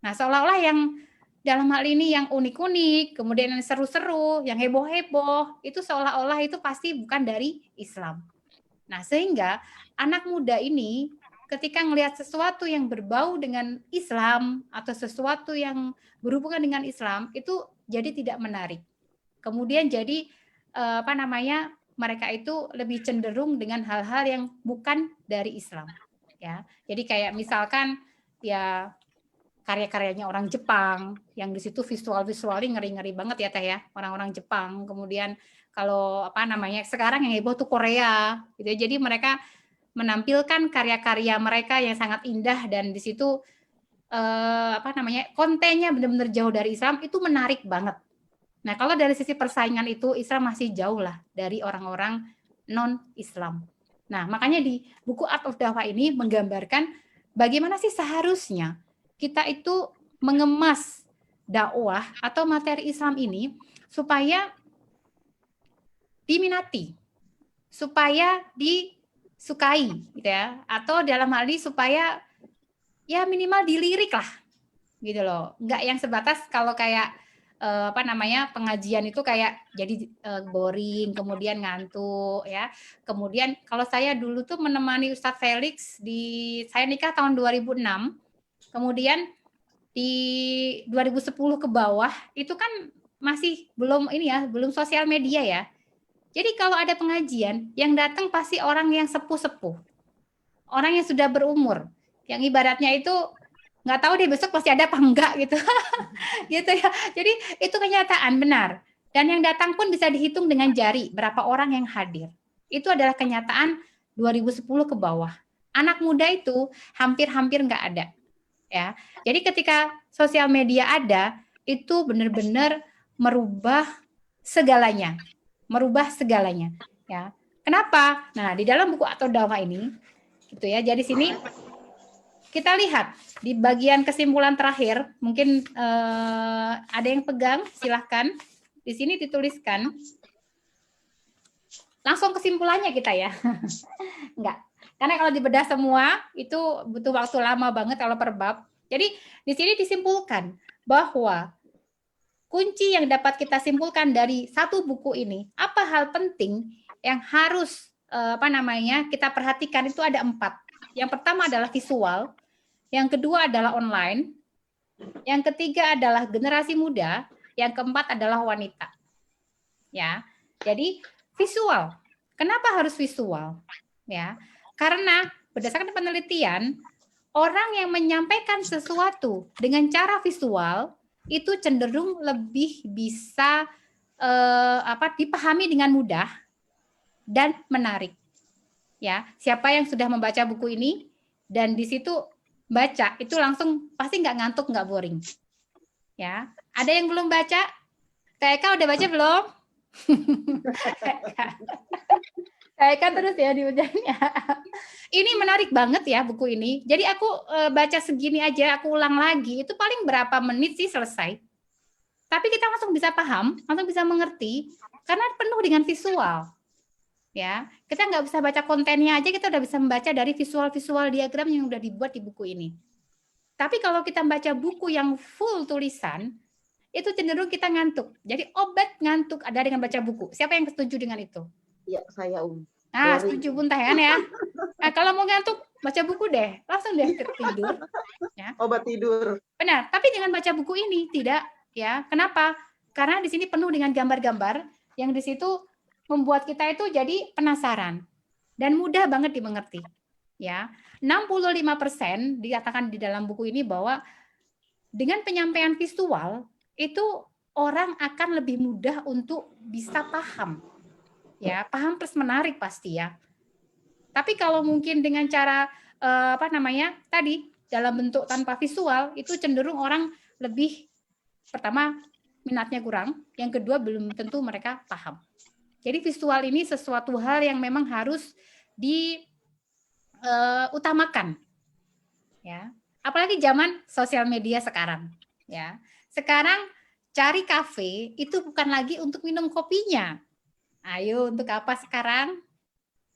Speaker 2: Nah, seolah-olah yang dalam hal ini yang unik-unik, kemudian yang seru-seru, yang heboh-heboh, itu seolah-olah itu pasti bukan dari Islam. Nah, sehingga anak muda ini ketika ngelihat sesuatu yang berbau dengan Islam atau sesuatu yang berhubungan dengan Islam itu jadi tidak menarik. Kemudian jadi mereka itu lebih cenderung dengan hal-hal yang bukan dari Islam, ya. Jadi kayak misalkan ya karya-karyanya orang Jepang yang di situ visualnya ngeri-ngeri banget ya Teh ya, orang-orang Jepang. Kemudian kalau sekarang yang heboh tuh Korea gitu ya. Jadi mereka menampilkan karya-karya mereka yang sangat indah dan di situ kontennya benar-benar jauh dari Islam, itu menarik banget. Nah, kalau dari sisi persaingan itu Islam masih jauh lah dari orang-orang non-Islam. Nah, makanya di buku Art of Dakwah ini menggambarkan bagaimana sih seharusnya kita itu mengemas dakwah atau materi Islam ini supaya diminati, supaya disukai, gitu ya, atau dalam hal ini supaya ya minimal dilirik lah, gitu loh. Nggak yang sebatas kalau kayak pengajian itu kayak jadi boring, kemudian ngantuk ya. Kemudian kalau saya dulu tuh menemani Ustadz Felix saya nikah tahun 2006. Kemudian di 2010 ke bawah itu kan masih belum belum sosial media ya. Jadi kalau ada pengajian yang datang pasti orang yang sepuh-sepuh. Orang yang sudah berumur, yang ibaratnya itu nggak tahu deh besok pasti ada apa enggak gitu. Gitu ya. Jadi itu kenyataan benar. Dan yang datang pun bisa dihitung dengan jari berapa orang yang hadir. Itu adalah kenyataan 2010 ke bawah. Anak muda itu hampir-hampir nggak ada. Ya. Jadi ketika sosial media ada, itu benar-benar merubah segalanya. Merubah segalanya, ya. Kenapa? Nah, di dalam buku Art of Dakwah ini gitu ya. Jadi sini kita lihat di bagian kesimpulan terakhir, mungkin ada yang pegang, silahkan. Di sini dituliskan. Langsung kesimpulannya kita ya. Enggak. Karena kalau dibedah semua, itu butuh waktu lama banget kalau per bab. Jadi di sini disimpulkan bahwa kunci yang dapat kita simpulkan dari satu buku ini, apa hal penting yang harus kita perhatikan itu ada 4. Yang pertama adalah visual, yang kedua adalah online, yang ketiga adalah generasi muda, yang keempat adalah wanita. Ya, jadi visual. Kenapa harus visual? Ya, karena berdasarkan penelitian, orang yang menyampaikan sesuatu dengan cara visual itu cenderung lebih bisa dipahami dengan mudah dan menarik. Ya, siapa yang sudah membaca buku ini dan di situ baca itu langsung pasti nggak ngantuk, nggak boring. Ya, ada yang belum baca? Teh Eka udah baca belum? Kan terus ya di ujungnya. Ini menarik banget ya buku ini. Jadi aku baca segini aja, aku ulang lagi, itu paling berapa menit sih selesai. Tapi kita langsung bisa paham, langsung bisa mengerti, karena penuh dengan visual. Ya, kita nggak bisa baca kontennya aja, kita udah bisa membaca dari visual-visual diagram yang udah dibuat di buku ini. Tapi kalau kita baca buku yang full tulisan, itu cenderung kita ngantuk. Jadi obat ngantuk ada dengan baca buku. Siapa yang setuju dengan itu?
Speaker 1: Ya, saya
Speaker 2: Nah, setuju pun kan ya. Nah, kalau mau ngantuk, baca buku deh. Langsung deh tidur. Ya.
Speaker 1: Obat tidur.
Speaker 2: Benar, tapi dengan baca buku ini tidak, ya. Kenapa? Karena di sini penuh dengan gambar-gambar yang di situ membuat kita itu jadi penasaran dan mudah banget dimengerti. Ya, 65% dikatakan di dalam buku ini bahwa dengan penyampaian visual itu orang akan lebih mudah untuk bisa paham. Ya, paham plus menarik pasti ya. Tapi kalau mungkin dengan cara tadi dalam bentuk tanpa visual itu cenderung orang lebih pertama minatnya kurang, yang kedua belum tentu mereka paham. Jadi visual ini sesuatu hal yang memang harus diutamakan. Ya. Apalagi zaman sosial media sekarang, ya. Sekarang cari kafe itu bukan lagi untuk minum kopinya. Ayo, untuk apa sekarang?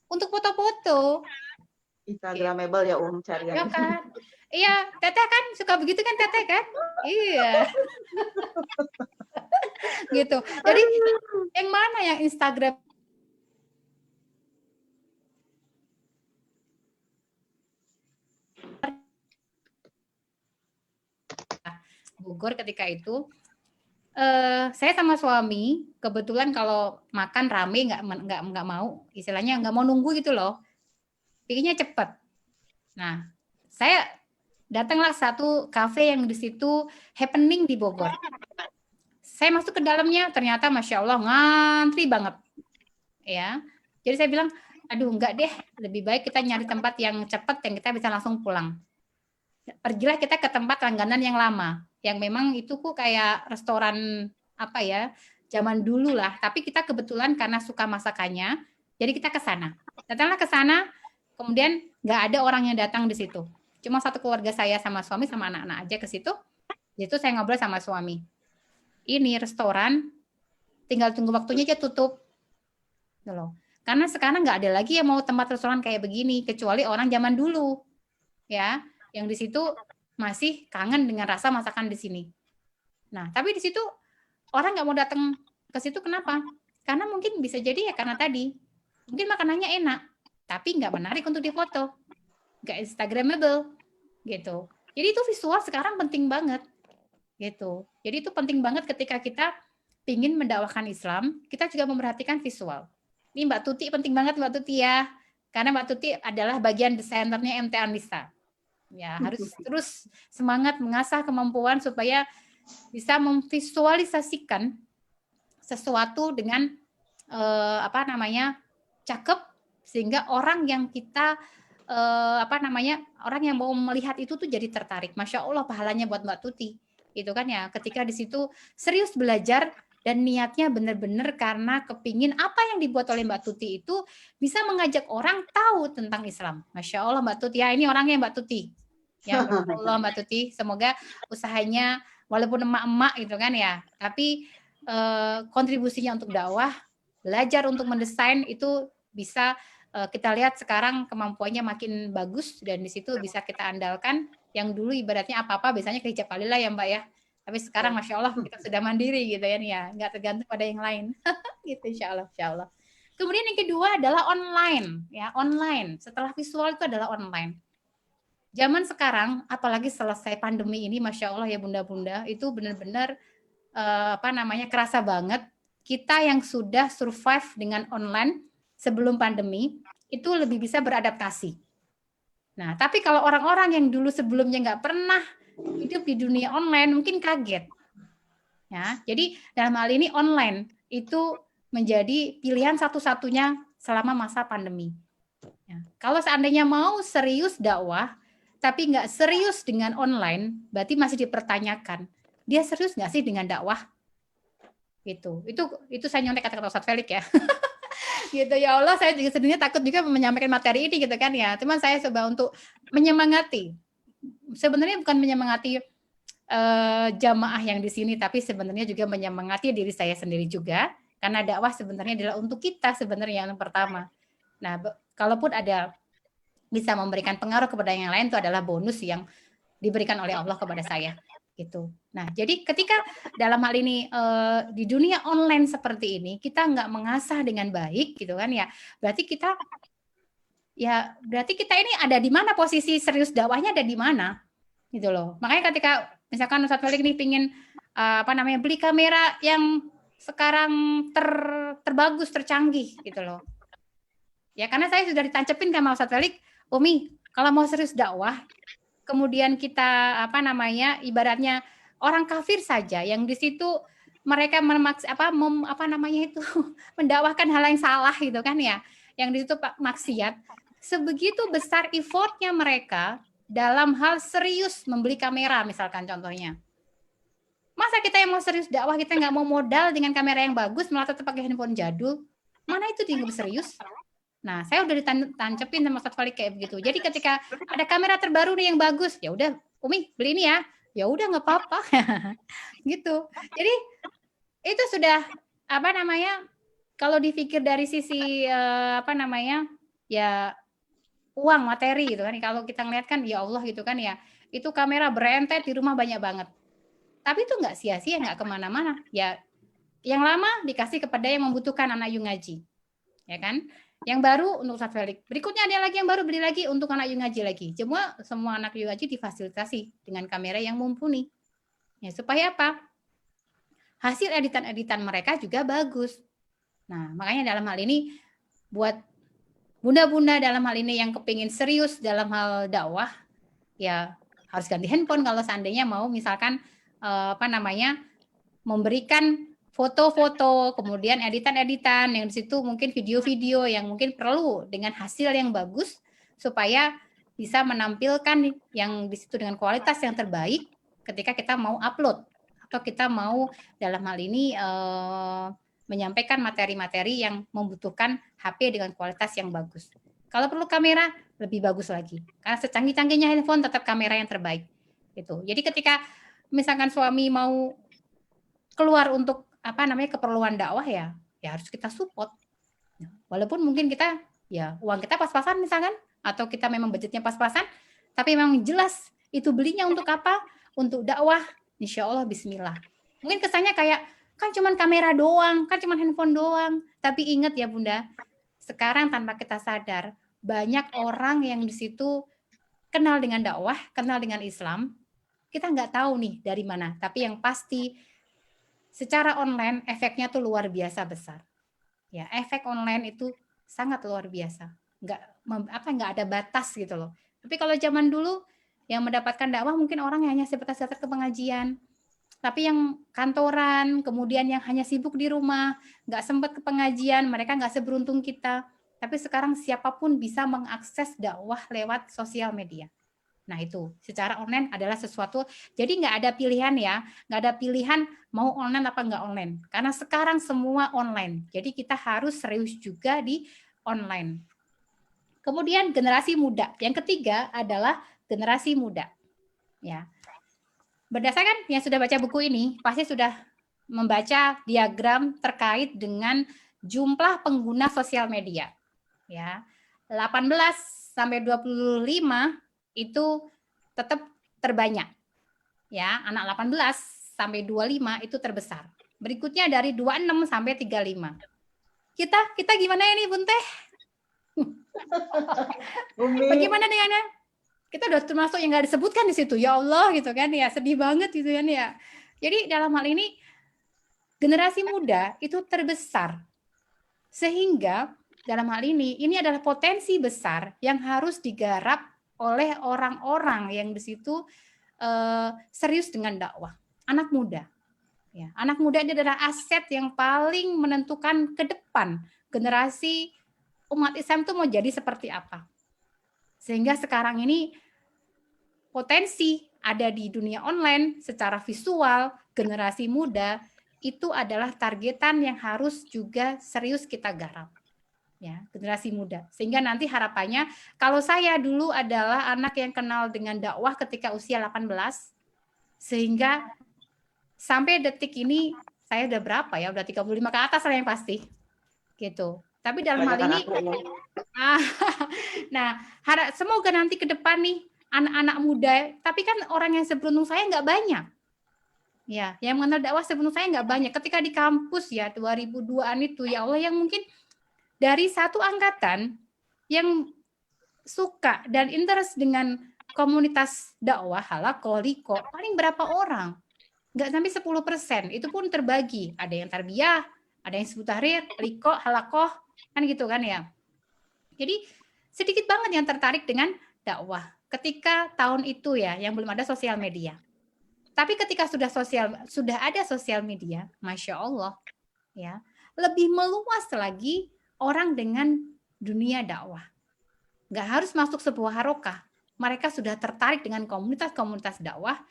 Speaker 2: Untuk foto-foto.
Speaker 1: Instagramable ya carian.
Speaker 2: Ya kan? Iya, Teteh kan suka begitu kan Teteh kan? Iya. Gitu. Jadi yang mana yang Instagram Bogor ketika itu saya sama suami kebetulan kalau makan rame nggak mau, istilahnya nggak mau nunggu gitu loh, pikirnya cepet. Nah, saya datanglah satu kafe yang di situ happening di Bogor. Saya masuk ke dalamnya, ternyata masya Allah ngantri banget, ya. Jadi saya bilang, aduh enggak deh, lebih baik kita nyari tempat yang cepat yang kita bisa langsung pulang. Pergilah kita ke tempat langganan yang lama, yang memang itu kok kayak restoran apa ya, zaman dulu lah. Tapi kita kebetulan karena suka masakannya, jadi kita ke sana. Datanglah ke sana, kemudian nggak ada orang yang datang di situ. Cuma satu keluarga saya sama suami sama anak-anak aja ke situ. Di situ saya ngobrol sama suami. Ini restoran, tinggal tunggu waktunya aja tutup. Loh. Karena sekarang nggak ada lagi yang mau tempat restoran kayak begini, kecuali orang zaman dulu. Ya, yang di situ masih kangen dengan rasa masakan di sini. Nah, tapi di situ orang nggak mau datang ke situ kenapa? Karena mungkin bisa jadi ya karena tadi mungkin makanannya enak, tapi nggak menarik untuk difoto, nggak Instagramable, gitu. Jadi itu visual sekarang penting banget, gitu. Jadi itu penting banget ketika kita ingin mendakwahkan Islam, kita juga memperhatikan visual. Ini Mbak Tuti penting banget Mbak Tuti ya, karena Mbak Tuti adalah bagian desainernya MT Anissa. Ya, harus terus semangat mengasah kemampuan supaya bisa memvisualisasikan sesuatu dengan cakep, sehingga orang yang kita orang yang mau melihat itu tuh jadi tertarik. Masya Allah pahalanya buat Mbak Tuti, gitu kan ya. Ketika di situ serius belajar dan niatnya benar-benar karena kepingin apa yang dibuat oleh Mbak Tuti itu bisa mengajak orang tahu tentang Islam. Masya Allah Mbak Tuti ya, ini orangnya Mbak Tuti. Ya Allah Mbak Tuti, semoga usahanya walaupun emak-emak gitu kan ya, tapi kontribusinya untuk dakwah, belajar untuk mendesain itu bisa kita lihat sekarang kemampuannya makin bagus dan di situ bisa kita andalkan. Yang dulu ibaratnya apa-apa biasanya ke hijab Falillah ya Mbak ya, tapi sekarang Masya Allah kita sudah mandiri gitu ya, nggak tergantung pada yang lain. Gitu Insya Allah. Kemudian yang kedua adalah online ya, online. Setelah visual itu adalah online. Zaman sekarang, apalagi selesai pandemi ini, Masya Allah ya bunda-bunda, itu benar-benar kerasa banget. Kita yang sudah survive dengan online sebelum pandemi, itu lebih bisa beradaptasi. Nah, tapi kalau orang-orang yang dulu sebelumnya nggak pernah hidup di dunia online, mungkin kaget. Ya, jadi dalam hal ini online itu menjadi pilihan satu-satunya selama masa pandemi. Ya, kalau seandainya mau serius dakwah, tapi nggak serius dengan online, berarti masih dipertanyakan. Dia serius nggak sih dengan dakwah? Itu saya nyontek kata-kata Ustadz Felix ya. Gitu ya Allah, saya juga sebenarnya takut juga menyampaikan materi ini gitu kan ya. Cuman saya coba untuk menyemangati. Sebenarnya bukan menyemangati jamaah yang di sini, tapi sebenarnya juga menyemangati diri saya sendiri juga, karena dakwah sebenarnya adalah untuk kita sebenarnya yang pertama. Nah, kalaupun ada bisa memberikan pengaruh kepada yang lain, itu adalah bonus yang diberikan oleh Allah kepada saya gitu. Nah, jadi ketika dalam hal ini di dunia online seperti ini kita nggak mengasah dengan baik gitu kan ya, berarti kita ini ada di mana, posisi serius dakwahnya ada di mana gitu loh. Makanya ketika misalkan Ustadz Felix nih pingin beli kamera yang sekarang terbagus, tercanggih gitu loh. Ya karena saya sudah ditancepin sama Ustadz Felix, Umi, kalau mau serius dakwah, kemudian kita ibaratnya orang kafir saja yang di situ mereka mendakwahkan hal yang salah gitu kan ya, yang di situ maksiat, sebegitu besar effortnya mereka dalam hal serius membeli kamera misalkan contohnya. Masa kita yang mau serius dakwah kita nggak mau modal dengan kamera yang bagus, malah tetap pakai handphone jadul? Mana itu dianggap serius? Nah, saya udah ditancepin sama Ustadz Felix kayak begitu. Jadi ketika ada kamera terbaru nih yang bagus, ya udah Umi beli ini ya. Ya udah nggak apa-apa. Gitu. Jadi itu sudah kalau dipikir dari sisi ya uang materi gitu kan. Kalau kita ngeliat kan ya Allah gitu kan ya. Itu kamera berentet di rumah banyak banget. Tapi itu nggak sia-sia, nggak kemana-mana. Ya yang lama dikasih kepada yang membutuhkan anak Yu ngaji. Ya kan? Yang baru untuk Ustadz Felix. Berikutnya ada lagi yang baru beli lagi untuk anak Yu ngaji lagi. Semua anak Yu ngaji difasilitasi dengan kamera yang mumpuni. Ya, supaya apa? Hasil editan-editan mereka juga bagus. Nah, makanya dalam hal ini buat bunda-bunda dalam hal ini yang kepingin serius dalam hal dakwah, ya harus ganti handphone kalau seandainya mau misalkan memberikan foto-foto, kemudian editan-editan yang di situ mungkin video-video yang mungkin perlu dengan hasil yang bagus supaya bisa menampilkan yang di situ dengan kualitas yang terbaik ketika kita mau upload atau kita mau dalam hal ini menyampaikan materi-materi yang membutuhkan HP dengan kualitas yang bagus. Kalau perlu kamera lebih bagus lagi. Karena secanggih-canggihnya handphone tetap kamera yang terbaik. Gitu. Jadi ketika misalkan suami mau keluar untuk keperluan dakwah ya harus kita support. Walaupun mungkin kita ya uang kita pas-pasan misalkan atau kita memang budgetnya pas-pasan, tapi memang jelas itu belinya untuk apa? Untuk dakwah, insya Allah bismillah. Mungkin kesannya kayak kan cuman kamera doang, kan cuman handphone doang. Tapi ingat ya Bunda, sekarang tanpa kita sadar banyak orang yang di situ kenal dengan dakwah, kenal dengan Islam. Kita nggak tahu nih dari mana, tapi yang pasti secara online efeknya tuh luar biasa besar. Ya, efek online itu sangat luar biasa. Nggak ada batas gitu loh. Tapi kalau zaman dulu yang mendapatkan dakwah mungkin orang yang hanya sebatas datang ke pengajian. Tapi yang kantoran, kemudian yang hanya sibuk di rumah, nggak sempat ke pengajian, mereka nggak seberuntung kita. Tapi sekarang siapapun bisa mengakses dakwah lewat sosial media. Nah itu, secara online adalah sesuatu, jadi nggak ada pilihan ya, nggak ada pilihan mau online apa nggak online. Karena sekarang semua online, jadi kita harus serius juga di online. Kemudian generasi muda, yang ketiga adalah generasi muda. Ya, berdasarkan yang sudah baca buku ini, pasti sudah membaca diagram terkait dengan jumlah pengguna sosial media. Ya, 18 sampai 25 itu tetap terbanyak. Ya, anak 18 sampai 25 itu terbesar. Berikutnya dari 26 sampai 35. Kita gimana ini, Bun Teh? Bagaimana dengannya? Kita udah termasuk yang nggak disebutkan di situ. Ya Allah gitu kan ya, sedih banget gitu kan ya. Jadi dalam hal ini generasi muda itu terbesar. Sehingga dalam hal ini adalah potensi besar yang harus digarap oleh orang-orang yang di situ serius dengan dakwah. Anak muda. Ya, anak muda ini adalah aset yang paling menentukan ke depan generasi umat Islam itu mau jadi seperti apa. Sehingga sekarang ini potensi ada di dunia online secara visual, generasi muda itu adalah targetan yang harus juga serius kita garap. Ya, generasi muda. Sehingga nanti harapannya, kalau saya dulu adalah anak yang kenal dengan dakwah ketika usia 18, sehingga sampai detik ini saya udah berapa ya? Udah 35 ke atas lah yang pasti. Gitu. Tapi dalam hal ini nah, semoga nanti ke depan nih anak-anak muda, tapi kan orang yang seberuntung saya nggak banyak. Ya, yang mengenal dakwah seberuntung saya nggak banyak. Ketika di kampus ya 2002-an itu, ya Allah, yang mungkin dari satu angkatan yang suka dan interest dengan komunitas dakwah halaqah, liqah, paling berapa orang? Nggak sampai 10%. Itu pun terbagi. Ada yang tarbiyah, ada yang hizbut tahrir, liqah, halaqah, kan gitu kan ya. Jadi sedikit banget yang tertarik dengan dakwah. Ketika tahun itu ya, yang belum ada sosial media. Tapi ketika sudah ada sosial media, Masya Allah, ya, lebih meluas lagi orang dengan dunia dakwah. Nggak harus masuk sebuah harokah. Mereka sudah tertarik dengan komunitas-komunitas dakwah,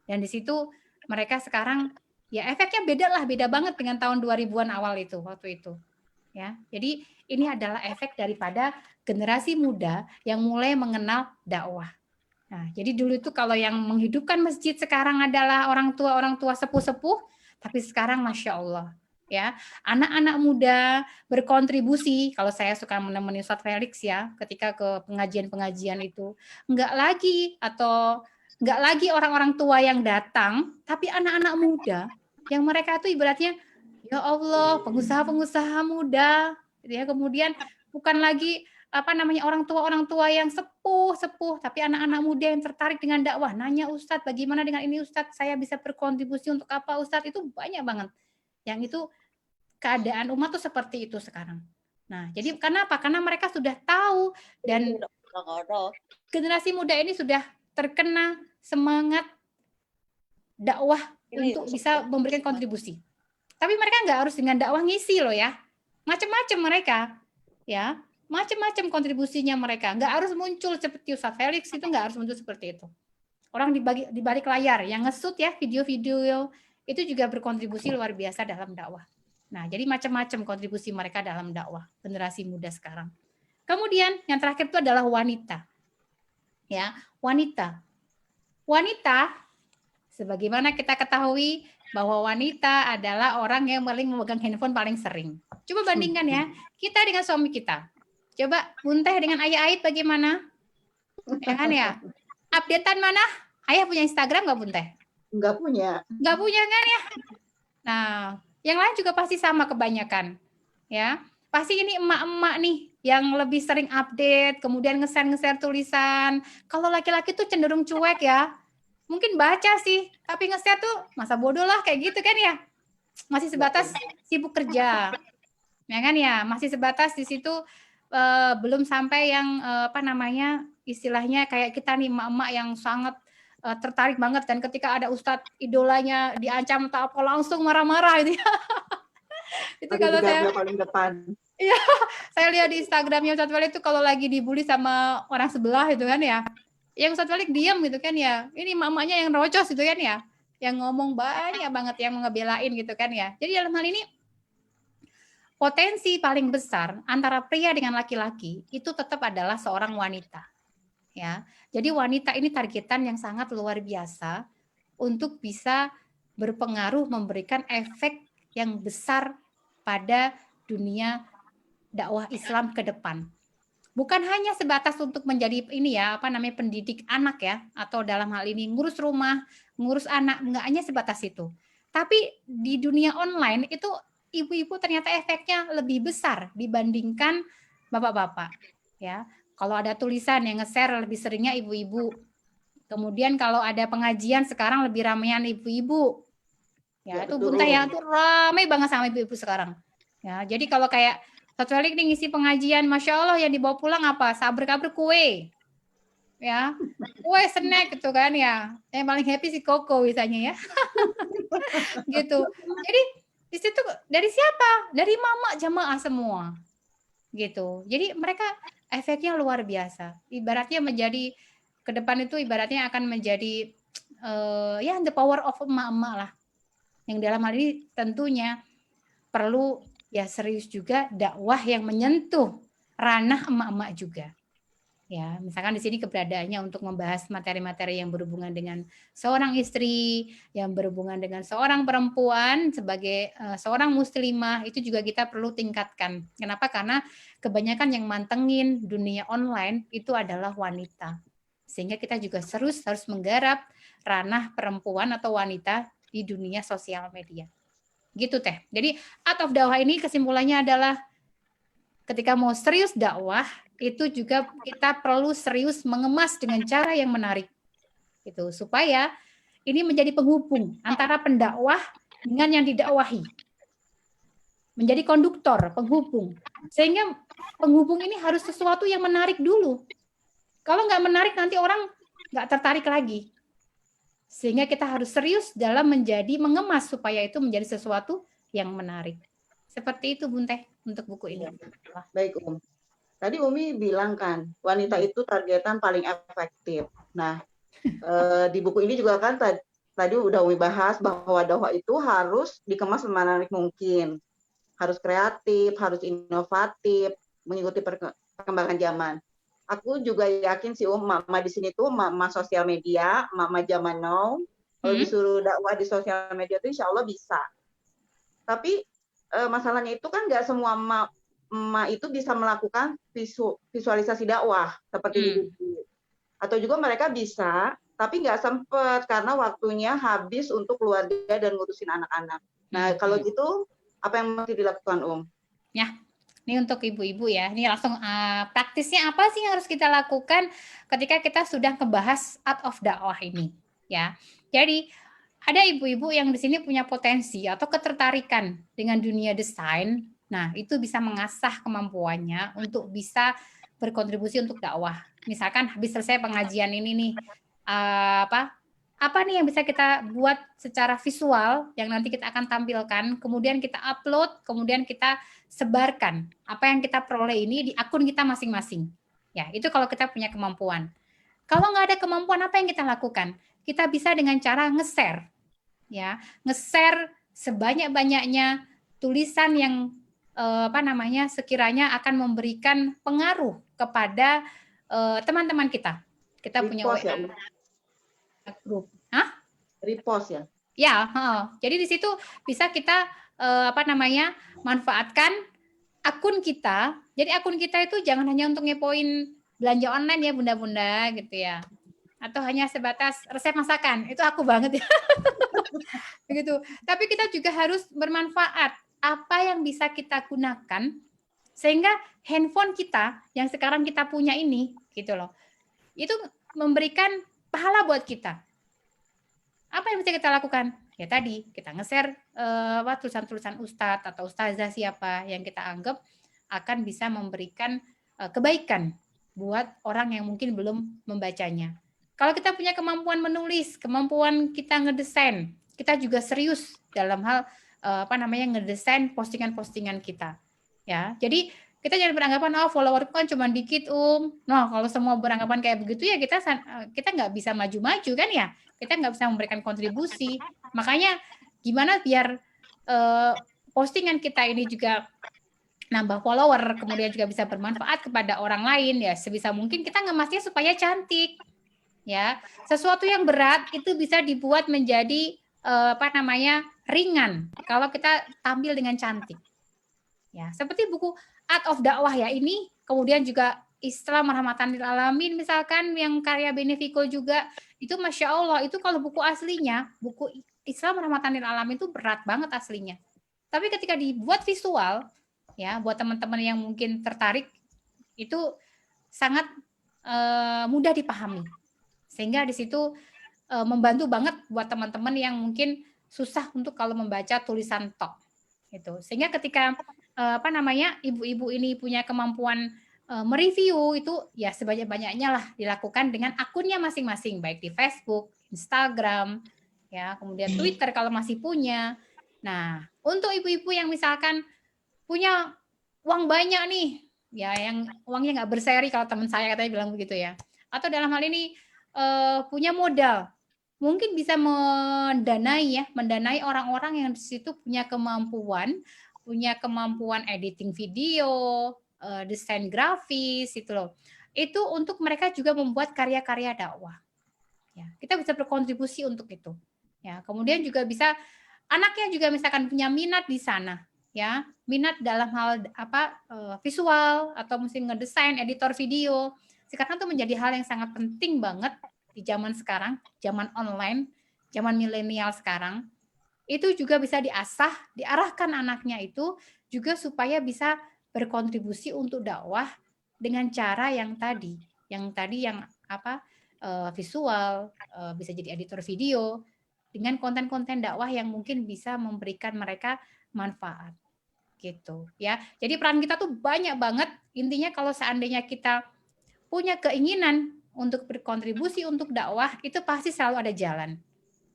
Speaker 2: dan di situ mereka sekarang, ya efeknya beda banget dengan tahun 2000-an awal itu, waktu itu. Ya, jadi ini adalah efek daripada generasi muda yang mulai mengenal dakwah. Nah, jadi dulu itu kalau yang menghidupkan masjid sekarang adalah orang tua sepuh-sepuh, tapi sekarang Masya Allah, ya, anak-anak muda berkontribusi. Kalau saya suka menemani Ustadz Felix ya, ketika ke pengajian-pengajian itu, nggak lagi orang-orang tua yang datang, tapi anak-anak muda yang mereka itu ibaratnya, ya Allah, pengusaha-pengusaha muda, ya, kemudian bukan lagi orang tua yang sepuh, tapi anak-anak muda yang tertarik dengan dakwah, nanya Ustadz, bagaimana dengan ini Ustadz, saya bisa berkontribusi untuk apa Ustadz, itu banyak banget. Yang itu keadaan umat tuh seperti itu sekarang. Nah, jadi kenapa? Karena mereka sudah tahu dan generasi muda ini sudah terkena semangat dakwah untuk bisa memberikan kontribusi. Tapi mereka nggak harus dengan dakwah ngisi loh ya. Macam-macam mereka. Ya, macam-macam kontribusinya mereka. Nggak harus muncul seperti Ustadz Felix, itu nggak harus muncul seperti itu. Orang di balik layar yang nge-shoot ya video-video itu juga berkontribusi luar biasa dalam dakwah. Nah, jadi macam-macam kontribusi mereka dalam dakwah generasi muda sekarang. Kemudian yang terakhir itu adalah wanita. Ya, wanita. Wanita, sebagaimana kita ketahui bahwa wanita adalah orang yang paling memegang handphone paling sering. Coba bandingkan ya, kita dengan suami kita. Coba Bun Teh dengan Ayah Ait bagaimana? Ya kan ya? Updatean mana? Ayah punya Instagram nggak Bun Teh?
Speaker 1: Nggak punya.
Speaker 2: Nggak punya kan ya? Nah, yang lain juga pasti sama kebanyakan. Ya, pasti ini emak-emak nih yang lebih sering update, kemudian nge-share tulisan. Kalau laki-laki tuh cenderung cuek ya. Mungkin baca sih, tapi nge-share tuh masa bodoh lah kayak gitu kan ya. Masih sebatas sibuk kerja. Ya kan ya, masih sebatas di situ belum sampai yang istilahnya kayak kita nih emak-emak yang sangat tertarik banget, dan ketika ada ustadz idolanya diancam atau apa langsung marah-marah gitu ya. Itu kalau saya
Speaker 1: paling depan.
Speaker 2: Iya, saya lihat di Instagramnya Ustadz Felix itu kalau lagi dibully sama orang sebelah itu kan ya, yang Ustadz Felix diam gitu kan ya, ini mamanya yang rocos gitu kan ya, yang ngomong banyak banget yang ngebelain gitu kan ya. Jadi dalam hal ini potensi paling besar antara pria dengan laki-laki itu tetap adalah seorang wanita. Ya, jadi wanita ini targetan yang sangat luar biasa untuk bisa berpengaruh memberikan efek yang besar pada dunia dakwah Islam ke depan. Bukan hanya sebatas untuk menjadi ini ya, pendidik anak ya, atau dalam hal ini ngurus rumah, ngurus anak, enggak hanya sebatas itu. Tapi di dunia online itu ibu-ibu ternyata efeknya lebih besar dibandingkan bapak-bapak ya. Kalau ada tulisan yang nge-share lebih seringnya ibu-ibu. Kemudian kalau ada pengajian sekarang lebih ramean ibu-ibu. Ya, itu Bun Teh ya, itu ramai banget sama ibu-ibu sekarang. Ya, jadi kalau kayak Ustadz Felix nih ngisi pengajian, Masya Allah yang dibawa pulang apa? Sabar-kabar kue. Ya, kue snack gitu kan ya. Yang paling happy si Koko misalnya ya. Gitu. Jadi di situ dari siapa? Dari mama jamaah semua. Gitu. Jadi mereka efeknya luar biasa. Ibaratnya menjadi ke depan itu ibaratnya akan menjadi the power of emak-emak lah. Yang dalam hal ini tentunya perlu ya serius juga dakwah yang menyentuh ranah emak-emak juga. Ya, misalkan di sini keberadaannya untuk membahas materi-materi yang berhubungan dengan seorang istri, yang berhubungan dengan seorang perempuan sebagai seorang muslimah, itu juga kita perlu tingkatkan. Kenapa? Karena kebanyakan yang mantengin dunia online itu adalah wanita. Sehingga kita juga harus menggarap ranah perempuan atau wanita di dunia sosial media. Gitu Teh. Jadi out of dakwah ini kesimpulannya adalah ketika mau serius dakwah, itu juga kita perlu serius mengemas dengan cara yang menarik. Gitu, supaya ini menjadi penghubung antara pendakwah dengan yang didakwahi. Menjadi konduktor, penghubung. Sehingga penghubung ini harus sesuatu yang menarik dulu. Kalau nggak menarik, nanti orang nggak tertarik lagi. Sehingga kita harus serius dalam mengemas supaya itu menjadi sesuatu yang menarik. Seperti itu Bun Teh untuk buku ini.
Speaker 1: Baik Tadi Umi bilang kan, wanita itu targetan paling efektif. Nah, di buku ini juga kan tadi udah Umi bahas bahwa dakwah itu harus dikemas semenarik mungkin. Harus kreatif, harus inovatif, mengikuti perkembangan zaman. Aku juga yakin sih mama di sini tuh mama sosial media, mama zaman now. Kalau disuruh dakwah di sosial media itu insya Allah bisa. Tapi masalahnya itu kan nggak semua emak itu bisa melakukan visualisasi dakwah seperti di buku. Atau juga mereka bisa, tapi nggak sempet karena waktunya habis untuk keluarga dan ngurusin anak-anak. Nah, kalau gitu, apa yang mesti dilakukan,
Speaker 2: Ya, ini untuk ibu-ibu ya. Ini langsung praktisnya apa sih yang harus kita lakukan ketika kita sudah ngebahas out of dakwah ini, ya. Jadi, ada ibu-ibu yang di sini punya potensi atau ketertarikan dengan dunia desain. Nah, itu bisa mengasah kemampuannya untuk bisa berkontribusi untuk dakwah. Misalkan habis selesai pengajian ini nih, apa nih yang bisa kita buat secara visual yang nanti kita akan tampilkan, kemudian kita upload, kemudian kita sebarkan apa yang kita peroleh ini di akun kita masing-masing. Ya, itu kalau kita punya kemampuan. Kalau nggak ada kemampuan, apa yang kita lakukan? Kita bisa dengan cara nge-share. Ya, nge-share sebanyak-banyaknya tulisan yang sekiranya akan memberikan pengaruh kepada teman-teman kita. Kita punya WA grup. Hah?
Speaker 1: Repost ya?
Speaker 2: Ya, jadi di situ bisa kita manfaatkan akun kita. Jadi akun kita itu jangan hanya untuk ngepoin belanja online ya bunda-bunda gitu ya. Atau hanya sebatas resep masakan. Itu aku banget ya. Begitu. Tapi kita juga harus bermanfaat. Apa yang bisa kita gunakan sehingga handphone kita yang sekarang kita punya ini gitu loh. Itu memberikan pahala buat kita. Apa yang bisa kita lakukan? Ya tadi, kita nge-share tulisan-tulisan ustadz atau ustazah siapa yang kita anggap akan bisa memberikan kebaikan buat orang yang mungkin belum membacanya. Kalau kita punya kemampuan menulis, kemampuan kita ngedesain, kita juga serius dalam hal ngedesain postingan-postingan kita. Ya, jadi kita jangan beranggapan follower kan cuma dikit Nah, kalau semua beranggapan kayak begitu ya kita nggak bisa maju-maju kan ya. Kita nggak bisa memberikan kontribusi. Makanya gimana biar postingan kita ini juga nambah follower, kemudian juga bisa bermanfaat kepada orang lain ya. Sebisa mungkin kita ngemasnya supaya cantik. Ya, sesuatu yang berat itu bisa dibuat menjadi ringan kalau kita tampil dengan cantik. Ya, seperti buku Art of Dakwah ya ini, kemudian juga Islam Rahmatan lil Alamin misalkan yang karya Benefico juga, itu Masya Allah, itu kalau buku aslinya, buku Islam Rahmatan lil Alamin itu berat banget aslinya. Tapi ketika dibuat visual, ya buat teman-teman yang mungkin tertarik, itu sangat mudah dipahami. Sehingga di situ membantu banget buat teman-teman yang mungkin susah untuk kalau membaca tulisan tok. Gitu. Sehingga ketika ibu-ibu ini punya kemampuan mereview itu ya sebanyak-banyaknya lah dilakukan dengan akunnya masing-masing baik di Facebook, Instagram, ya kemudian Twitter kalau masih punya. Nah, untuk ibu-ibu yang misalkan punya uang banyak nih, ya yang uangnya nggak berseri kalau teman saya katanya bilang begitu ya. Atau dalam hal ini punya modal, mungkin bisa mendanai orang-orang yang di situ punya kemampuan editing video, desain grafis itu loh. Itu untuk mereka juga membuat karya-karya dakwah. Ya, kita bisa berkontribusi untuk itu. Ya, kemudian juga bisa anaknya juga misalkan punya minat di sana, ya, minat dalam hal visual atau mungkin ngedesain, editor video. Sekarang itu menjadi hal yang sangat penting banget di zaman sekarang, zaman online, zaman milenial sekarang. Itu juga bisa diarahkan anaknya itu juga supaya bisa berkontribusi untuk dakwah dengan cara yang tadi yang visual, bisa jadi editor video, dengan konten-konten dakwah yang mungkin bisa memberikan mereka manfaat, gitu ya. Jadi peran kita tuh banyak banget, intinya kalau seandainya kita punya keinginan untuk berkontribusi untuk dakwah, itu pasti selalu ada jalan.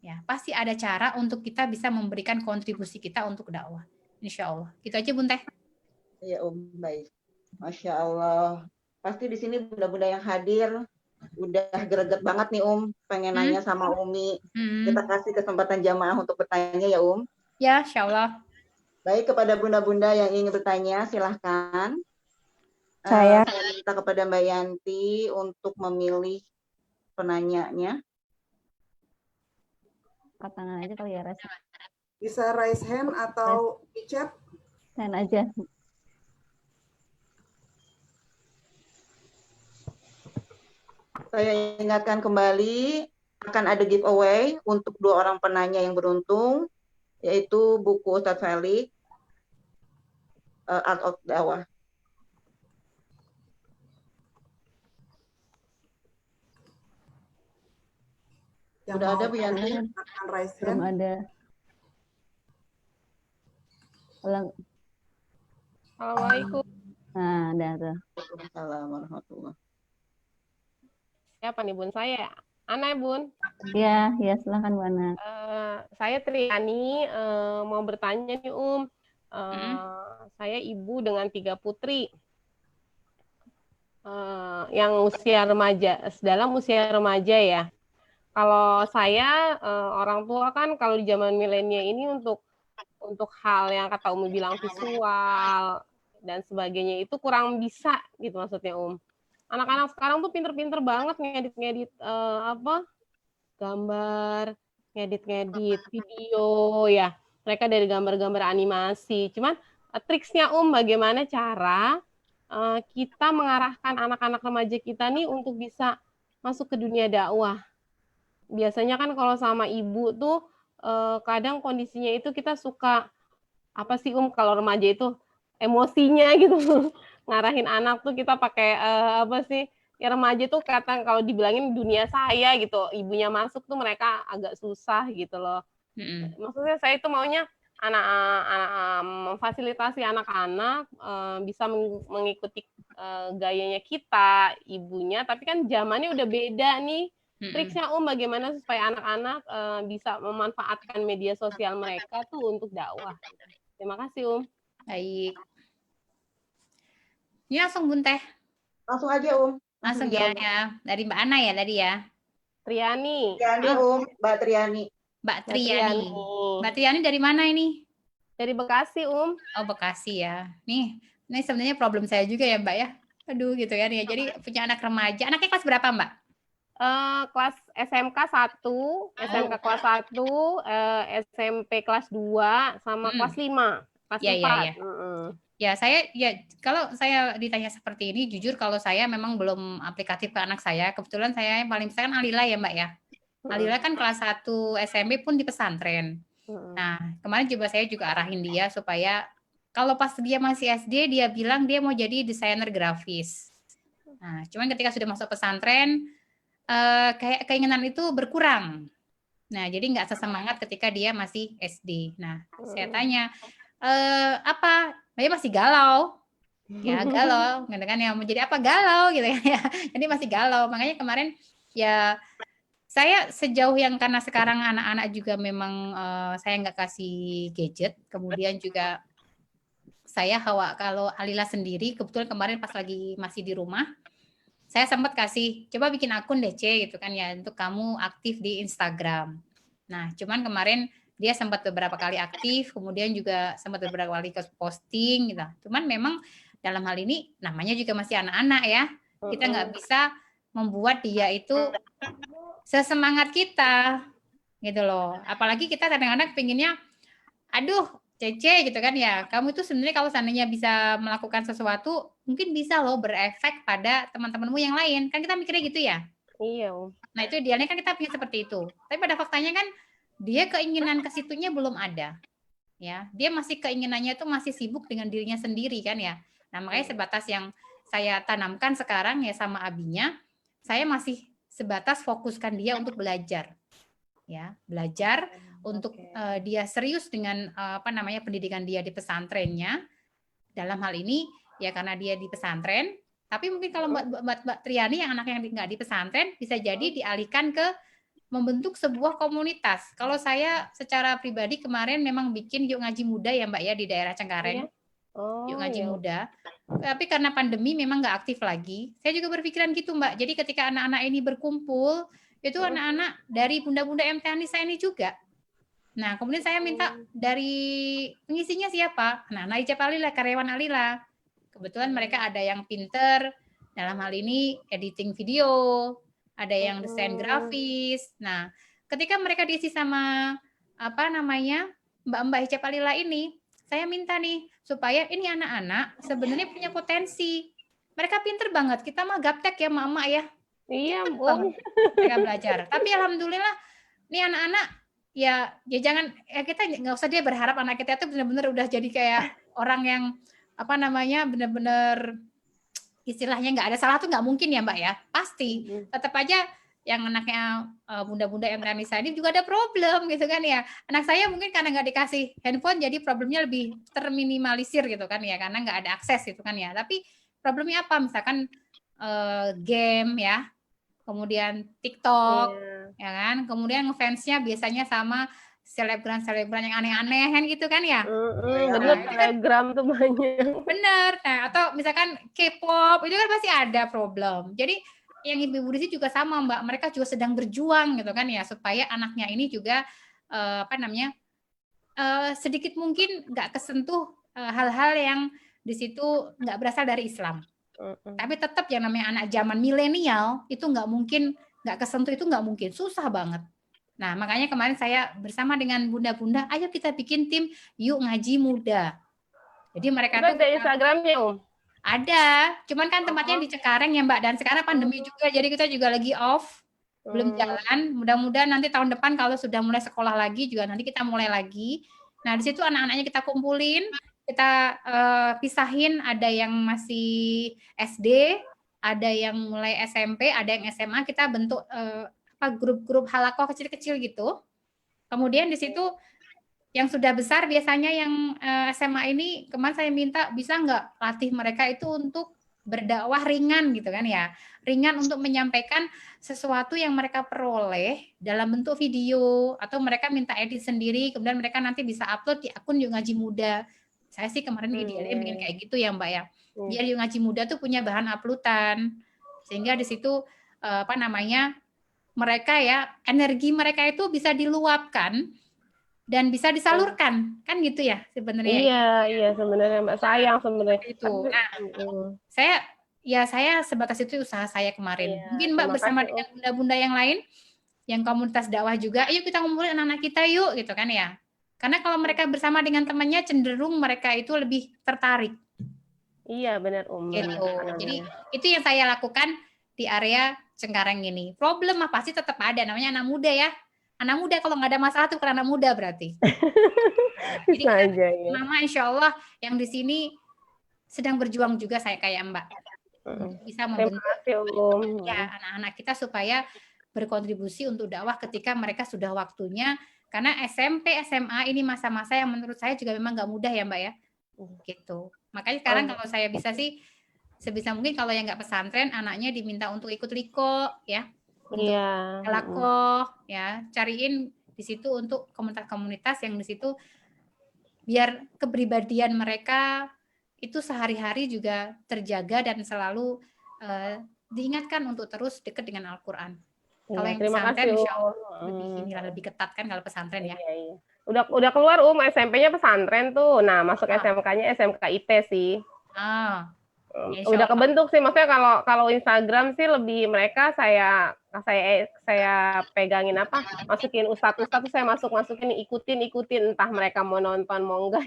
Speaker 2: Ya, pasti ada cara untuk kita bisa memberikan kontribusi kita untuk dakwah. Insya Allah. Gitu aja Bun Teh.
Speaker 1: Iya baik. Masya Allah. Pasti di sini bunda-bunda yang hadir udah greget banget nih pengen nanya sama Umi. Kita kasih kesempatan jamaah untuk bertanya ya
Speaker 2: Ya, insya Allah.
Speaker 1: Baik, kepada bunda-bunda yang ingin bertanya silahkan.
Speaker 4: Saya
Speaker 1: minta kepada Mbak Yanti untuk memilih penanyanya.
Speaker 4: angkat tangan aja kali ya, Res.
Speaker 5: Bisa raise hand atau di chat?
Speaker 4: Hand aja.
Speaker 1: Saya ingatkan kembali, akan ada giveaway untuk 2 orang penanya yang beruntung, yaitu buku Ustadz Felix, Art of Dakwah. Sudah ada Bu Yanti?
Speaker 4: Belum ada.
Speaker 6: Assalamualaikum.
Speaker 4: Nah, ada tuh.
Speaker 1: Assalamualaikum warahmatullahi.
Speaker 6: Siapa nih Bun? Saya Ana Bun.
Speaker 4: Iya, silakan Bu Ana.
Speaker 6: Saya Triani, mau bertanya nih saya ibu dengan 3 putri yang usia remaja, dalam usia remaja ya. Kalau saya orang tua kan kalau di zaman milenial ini untuk hal yang kata Umi bilang visual dan sebagainya itu kurang bisa gitu maksudnya Anak-anak sekarang tuh pinter-pinter banget ngedit gambar, ngedit video ya. Mereka dari gambar-gambar animasi. Cuman triksnya bagaimana cara kita mengarahkan anak-anak remaja kita nih untuk bisa masuk ke dunia dakwah. Biasanya kan kalau sama ibu tuh kadang kondisinya itu kita suka kalau remaja itu emosinya gitu. Ngarahin anak tuh kita pakai remaja tuh kata kalau dibilangin dunia saya gitu, ibunya masuk tuh mereka agak susah gitu loh. Maksudnya saya itu maunya anak memfasilitasi anak-anak bisa mengikuti gayanya kita, ibunya, tapi kan zamannya udah beda nih. Triksnya bagaimana supaya anak-anak bisa memanfaatkan media sosial mereka tuh untuk dakwah. Terima kasih
Speaker 2: Baik. Ini langsung Bun Teh.
Speaker 1: Langsung aja
Speaker 2: Langsung ya. Dari Mbak Ana ya tadi ya.
Speaker 6: Triani.
Speaker 1: Mbak Triani.
Speaker 2: Mbak Triani dari mana ini?
Speaker 6: Dari Bekasi
Speaker 2: Oh Bekasi ya. Nih sebenarnya problem saya juga ya Mbak ya. Aduh gitu ya nih. Jadi punya anak remaja. Anaknya kelas berapa Mbak?
Speaker 6: Kelas SMK 1, SMK kelas 1, SMP kelas 2, sama kelas 5, kelas 4.
Speaker 2: Ya, kalau saya ditanya seperti ini, jujur kalau saya memang belum aplikatif ke anak saya. Kebetulan saya yang paling besar kan Alila ya Mbak ya. Alila kan kelas 1 SMP pun di pesantren. Nah, kemarin saya juga arahin dia supaya kalau pas dia masih SD, dia bilang dia mau jadi desainer grafis. Nah, cuman ketika sudah masuk pesantren, kayak keinginan itu berkurang. Nah, jadi nggak sesemangat ketika dia masih SD. Nah, saya tanya, dia masih galau, ya galau, kan yang menjadi apa galau gitu ya, jadi masih galau. Makanya kemarin ya saya sejauh yang karena sekarang anak-anak juga memang saya nggak kasih gadget, kemudian juga saya kalau Alila sendiri kebetulan kemarin pas lagi masih di rumah, saya sempat kasih, coba bikin akun deh C gitu kan ya, untuk kamu aktif di Instagram. Nah, cuman kemarin dia sempat beberapa kali aktif, kemudian juga sempat beberapa kali ke posting gitu. Cuman memang dalam hal ini namanya juga masih anak-anak ya. Kita nggak bisa membuat dia itu sesemangat kita gitu loh. Apalagi kita kadang-kadang pinginnya, aduh Cece gitu kan ya, kamu itu sebenarnya kalau seandainya bisa melakukan sesuatu, mungkin bisa loh berefek pada teman-temanmu yang lain. Kan kita mikirnya gitu ya.
Speaker 6: Iya.
Speaker 2: Nah itu idealnya kan kita pikir seperti itu. Tapi pada faktanya kan dia keinginan ke situnya belum ada. Ya, dia masih keinginannya itu masih sibuk dengan dirinya sendiri kan ya. Nah makanya sebatas yang saya tanamkan sekarang ya sama abinya, saya masih sebatas fokuskan dia untuk belajar. Ya, belajar untuk dia serius dengan pendidikan dia di pesantrennya. Dalam hal ini ya karena dia di pesantren, tapi mungkin kalau Mbak Triani yang anaknya nggak di pesantren bisa jadi dialihkan ke membentuk sebuah komunitas. Kalau saya secara pribadi kemarin memang bikin Yuk Ngaji Muda ya Mbak ya di daerah Cengkareng. Yuk Ngaji Muda. Tapi karena pandemi memang nggak aktif lagi. Saya juga berpikiran gitu Mbak. Jadi ketika anak-anak ini berkumpul, itu anak-anak dari bunda-bunda MT Anissa ini juga. Nah, kemudian saya minta dari pengisinya siapa? Anak-anak Ijab Alila, karyawan Alila. Kebetulan mereka ada yang pinter dalam hal ini editing video, ada yang desain grafis. Nah, ketika mereka diisi sama Mbak-mbak Ijab Alila ini, saya minta nih supaya ini anak-anak sebenarnya punya potensi. Mereka pinter banget. Kita mah gaptek ya, mama ya.
Speaker 6: Iya, Bu.
Speaker 2: Mereka belajar. Tapi alhamdulillah nih anak-anak ya jangan kita nggak usah dia berharap anak kita itu benar-benar udah jadi kayak orang yang benar-benar istilahnya nggak ada salah tuh nggak mungkin ya Mbak ya. Pasti tetap aja yang anaknya bunda-bunda yang Ranisa ini juga ada problem gitu kan ya. Anak saya mungkin karena nggak dikasih handphone jadi problemnya lebih terminimalisir gitu kan ya, karena nggak ada akses gitu kan ya. Tapi problemnya apa? Misalkan game ya, kemudian TikTok, ya kan, kemudian ngefansnya biasanya sama selebgram yang aneh-aneh kan gitu kan ya.
Speaker 6: Bener, Telegram tuh banyak.
Speaker 2: Bener, nah atau misalkan K-pop itu kan pasti ada problem. Jadi yang ibu-ibu di sini juga sama Mbak, mereka juga sedang berjuang gitu kan ya supaya anaknya ini juga sedikit mungkin nggak kesentuh hal-hal yang di situ nggak berasal dari Islam. Tapi tetap yang namanya anak zaman milenial itu nggak mungkin nggak kesentuh, itu nggak mungkin, susah banget. Nah makanya kemarin saya bersama dengan bunda-bunda, ayo kita bikin tim Yuk Ngaji Muda. Jadi mereka tuh
Speaker 6: ada Instagramnya
Speaker 2: ada, cuman kan tempatnya di Cengkareng ya Mbak, dan sekarang pandemi juga, jadi kita juga lagi off, belum jalan. Mudah-mudahan nanti tahun depan kalau sudah mulai sekolah lagi juga nanti kita mulai lagi. Nah di situ anak-anaknya kita kumpulin, kita pisahin, ada yang masih SD, ada yang mulai SMP, ada yang SMA, kita bentuk grup-grup halakoh kecil-kecil gitu. Kemudian di situ yang sudah besar biasanya yang SMA ini kemarin saya minta bisa nggak latih mereka itu untuk berdakwah ringan gitu kan ya, ringan untuk menyampaikan sesuatu yang mereka peroleh dalam bentuk video, atau mereka minta edit sendiri, kemudian mereka nanti bisa upload di akun Yuk Ngaji Muda. Saya sih kemarin idealnya bikin kayak gitu ya Mbak ya, biar Yuk Ngaji Muda tuh punya bahan uploadan, sehingga di situ mereka ya, energi mereka itu bisa diluapkan dan bisa disalurkan, kan gitu ya sebenarnya.
Speaker 6: Iya sebenarnya Mbak, sayang sebenarnya
Speaker 2: itu. Nah, saya sebatas itu usaha saya kemarin. Mungkin Mbak bersama dengan bunda-bunda yang lain yang komunitas dakwah juga, ayo kita ngumpulin anak-anak kita yuk gitu kan ya. Karena kalau mereka bersama dengan temannya cenderung mereka itu lebih tertarik.
Speaker 6: Iya benar
Speaker 2: Gitu. Jadi itu yang saya lakukan di area Cengkareng ini. Problem apa sih tetap ada, namanya anak muda ya. Anak muda kalau nggak ada masalah tuh karena anak muda berarti. Jadi Mama insya Allah yang di sini sedang berjuang juga saya kayak Mbak. Bisa membentuk ya anak-anak kita supaya berkontribusi untuk dakwah ketika mereka sudah waktunya. Karena SMP, SMA ini masa-masa yang menurut saya juga memang nggak mudah ya Mbak ya. Gitu. Makanya sekarang kalau saya bisa sih sebisa mungkin kalau yang nggak pesantren anaknya diminta untuk ikut liko ya. Untuk lakoh ya, cariin di situ untuk komunitas-komunitas yang di situ biar kepribadian mereka itu sehari-hari juga terjaga dan selalu diingatkan untuk terus dekat dengan Al-Quran. Kalau
Speaker 6: Iya,
Speaker 2: yang
Speaker 6: terima
Speaker 2: pesantren
Speaker 6: kasih,
Speaker 2: insya Allah
Speaker 6: Um.
Speaker 2: lebih ketat kan kalau pesantren ya.
Speaker 6: Iya, iya. Udah keluar SMP-nya pesantren tuh. Nah, masuk
Speaker 2: Ah.
Speaker 6: SMK-nya SMK IT sih.
Speaker 2: Ah, ya
Speaker 6: Udah
Speaker 2: insya Allah.
Speaker 6: kebentuk sih, maksudnya kalau Instagram sih lebih mereka saya pegangin apa, masukin ustadz tuh saya masukin ikutin entah mereka mau nonton mau enggak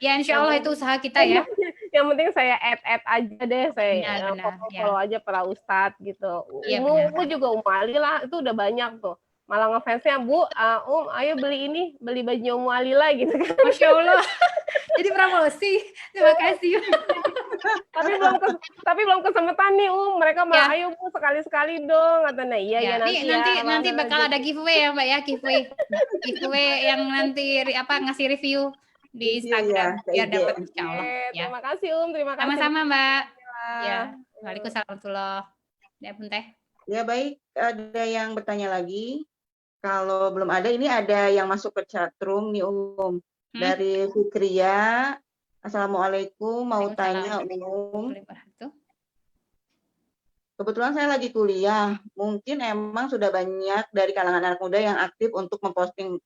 Speaker 2: Ya insya Allah itu usaha kita ya.
Speaker 6: Yang penting saya add aja deh, saya
Speaker 2: Benar,
Speaker 6: follow aja para ustadz gitu.
Speaker 2: Iya,
Speaker 6: Umu
Speaker 2: benar.
Speaker 6: juga Ali lah, itu udah banyak tuh. Malah ngefansnya, Bu, ayo beli baju Umu Alila gitu kan.
Speaker 2: Masya Allah. Jadi promosi. Terima kasih.
Speaker 6: tapi belum kesempetan nih, mereka mah ayo Bu sekali-sekali dong katanya. Iya
Speaker 2: nanti bakal ada giveaway ya Mbak ya, giveaway yang nanti ngasih review di Instagram biar dapat insya Allah. Ya.
Speaker 6: Terima kasih terima kasih.
Speaker 2: Sama-sama Mbak. Ya, Waalaikumsalam warahmatullahi wabarakatuh. Ya, Teh.
Speaker 1: Ya baik, ada yang bertanya lagi? Kalau belum ada, ini ada yang masuk ke chatroom nih dari Fikria. Assalamualaikum, mau tanya Kebetulan saya lagi kuliah, mungkin emang sudah banyak dari kalangan anak muda yang aktif untuk memposting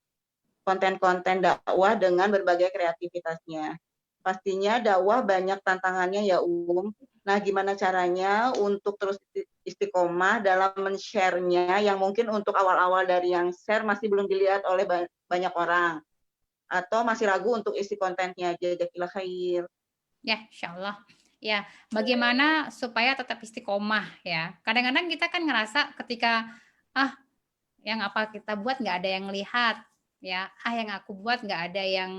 Speaker 1: konten-konten dakwah dengan berbagai kreativitasnya. Pastinya dakwah banyak tantangannya ya Nah, gimana caranya untuk terus istiqomah dalam men-share-nya yang mungkin untuk awal-awal dari yang share masih belum dilihat oleh banyak orang atau masih ragu untuk isi kontennya. Jazakallahu khair.
Speaker 2: Ya, insyaallah. Ya, bagaimana supaya tetap istiqomah ya. Kadang-kadang kita kan ngerasa ketika yang apa kita buat nggak ada yang lihat ya, yang aku buat nggak ada yang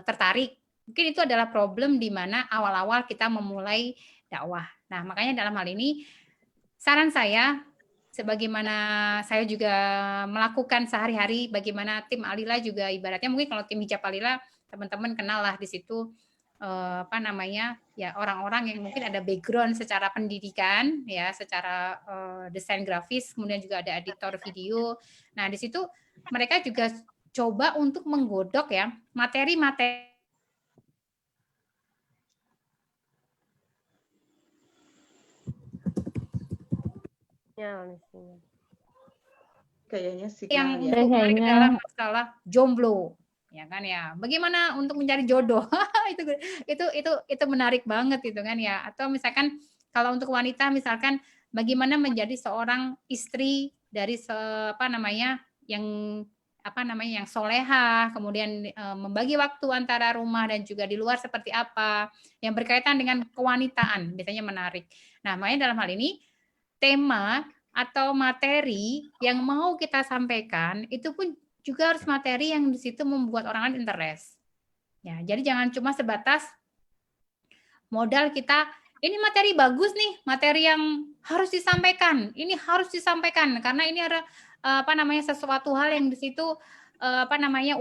Speaker 2: tertarik. Mungkin itu adalah problem di mana awal-awal kita memulai dakwah. Nah, makanya dalam hal ini saran saya, sebagaimana saya juga melakukan sehari-hari, bagaimana tim Alila juga ibaratnya mungkin kalau tim Hijab Alila teman-teman kenal lah di situ ya orang-orang yang mungkin ada background secara pendidikan ya, secara desain grafis, kemudian juga ada editor video. Nah, di situ mereka juga coba untuk menggodok ya materi-materi
Speaker 1: kayaknya
Speaker 2: yang
Speaker 1: ya.
Speaker 2: untuk menarik dalam masalah jomblo ya kan ya, bagaimana untuk mencari jodoh itu menarik banget gitu kan ya, atau misalkan kalau untuk wanita misalkan bagaimana menjadi seorang istri dari yang solehah, kemudian membagi waktu antara rumah dan juga di luar seperti apa, yang berkaitan dengan kewanitaan biasanya menarik. Nah, makanya dalam hal ini tema atau materi yang mau kita sampaikan itu pun juga harus materi yang di situ membuat orang lain interest. Ya, jadi jangan cuma sebatas modal kita, ini materi bagus nih, materi yang harus disampaikan. Ini harus disampaikan karena ini ada sesuatu hal yang di situ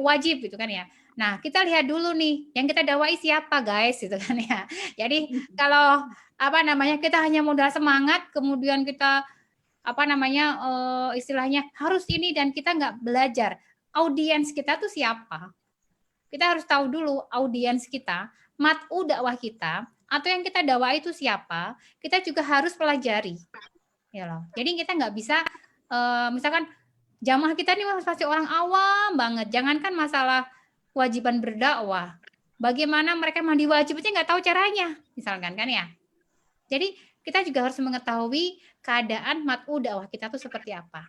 Speaker 2: wajib gitu kan ya. Nah, kita lihat dulu nih, yang kita dakwai siapa guys gitu kan ya. Jadi kalau kita hanya modal semangat, kemudian kita istilahnya harus ini dan kita nggak belajar audiens kita tuh siapa. Kita harus tahu dulu audiens kita, mat'u dakwah kita, atau yang kita dakwah itu siapa. Kita juga harus pelajari. Ya loh. Jadi kita nggak bisa misalkan jamaah kita ini masih orang awam banget. Jangankan masalah kewajiban berdakwah. Bagaimana mereka mandi wajib aja nggak tahu caranya, misalkan kan ya. Jadi kita juga harus mengetahui keadaan mat'u dakwah kita tuh seperti apa.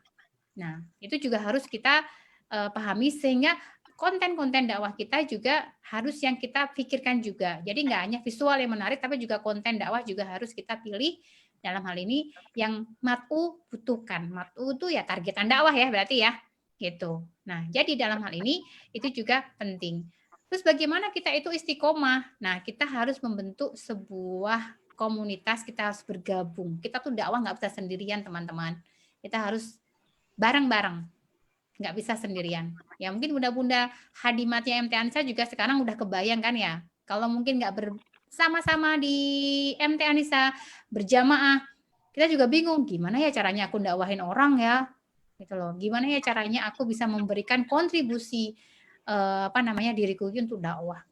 Speaker 2: Nah, itu juga harus kita pahami sehingga konten-konten dakwah kita juga harus yang kita pikirkan juga. Jadi nggak hanya visual yang menarik, tapi juga konten dakwah juga harus kita pilih dalam hal ini yang mat'u butuhkan. Mat'u itu ya targetan dakwah ya berarti ya. Gitu. Nah, jadi dalam hal ini itu juga penting. Terus bagaimana kita itu istiqomah? Nah, kita harus membentuk sebuah komunitas, kita harus bergabung. Kita tuh dakwah nggak bisa sendirian teman-teman. Kita harus bareng-bareng. Nggak bisa sendirian. Ya mungkin bunda-bunda hadimatnya MT Anissa juga sekarang udah kebayang kan ya. Kalau mungkin nggak bersama-sama di MT Anissa berjamaah, kita juga bingung gimana ya caranya aku dakwahin orang ya. Gitu loh. Gimana ya caranya aku bisa memberikan kontribusi diriku untuk dakwah.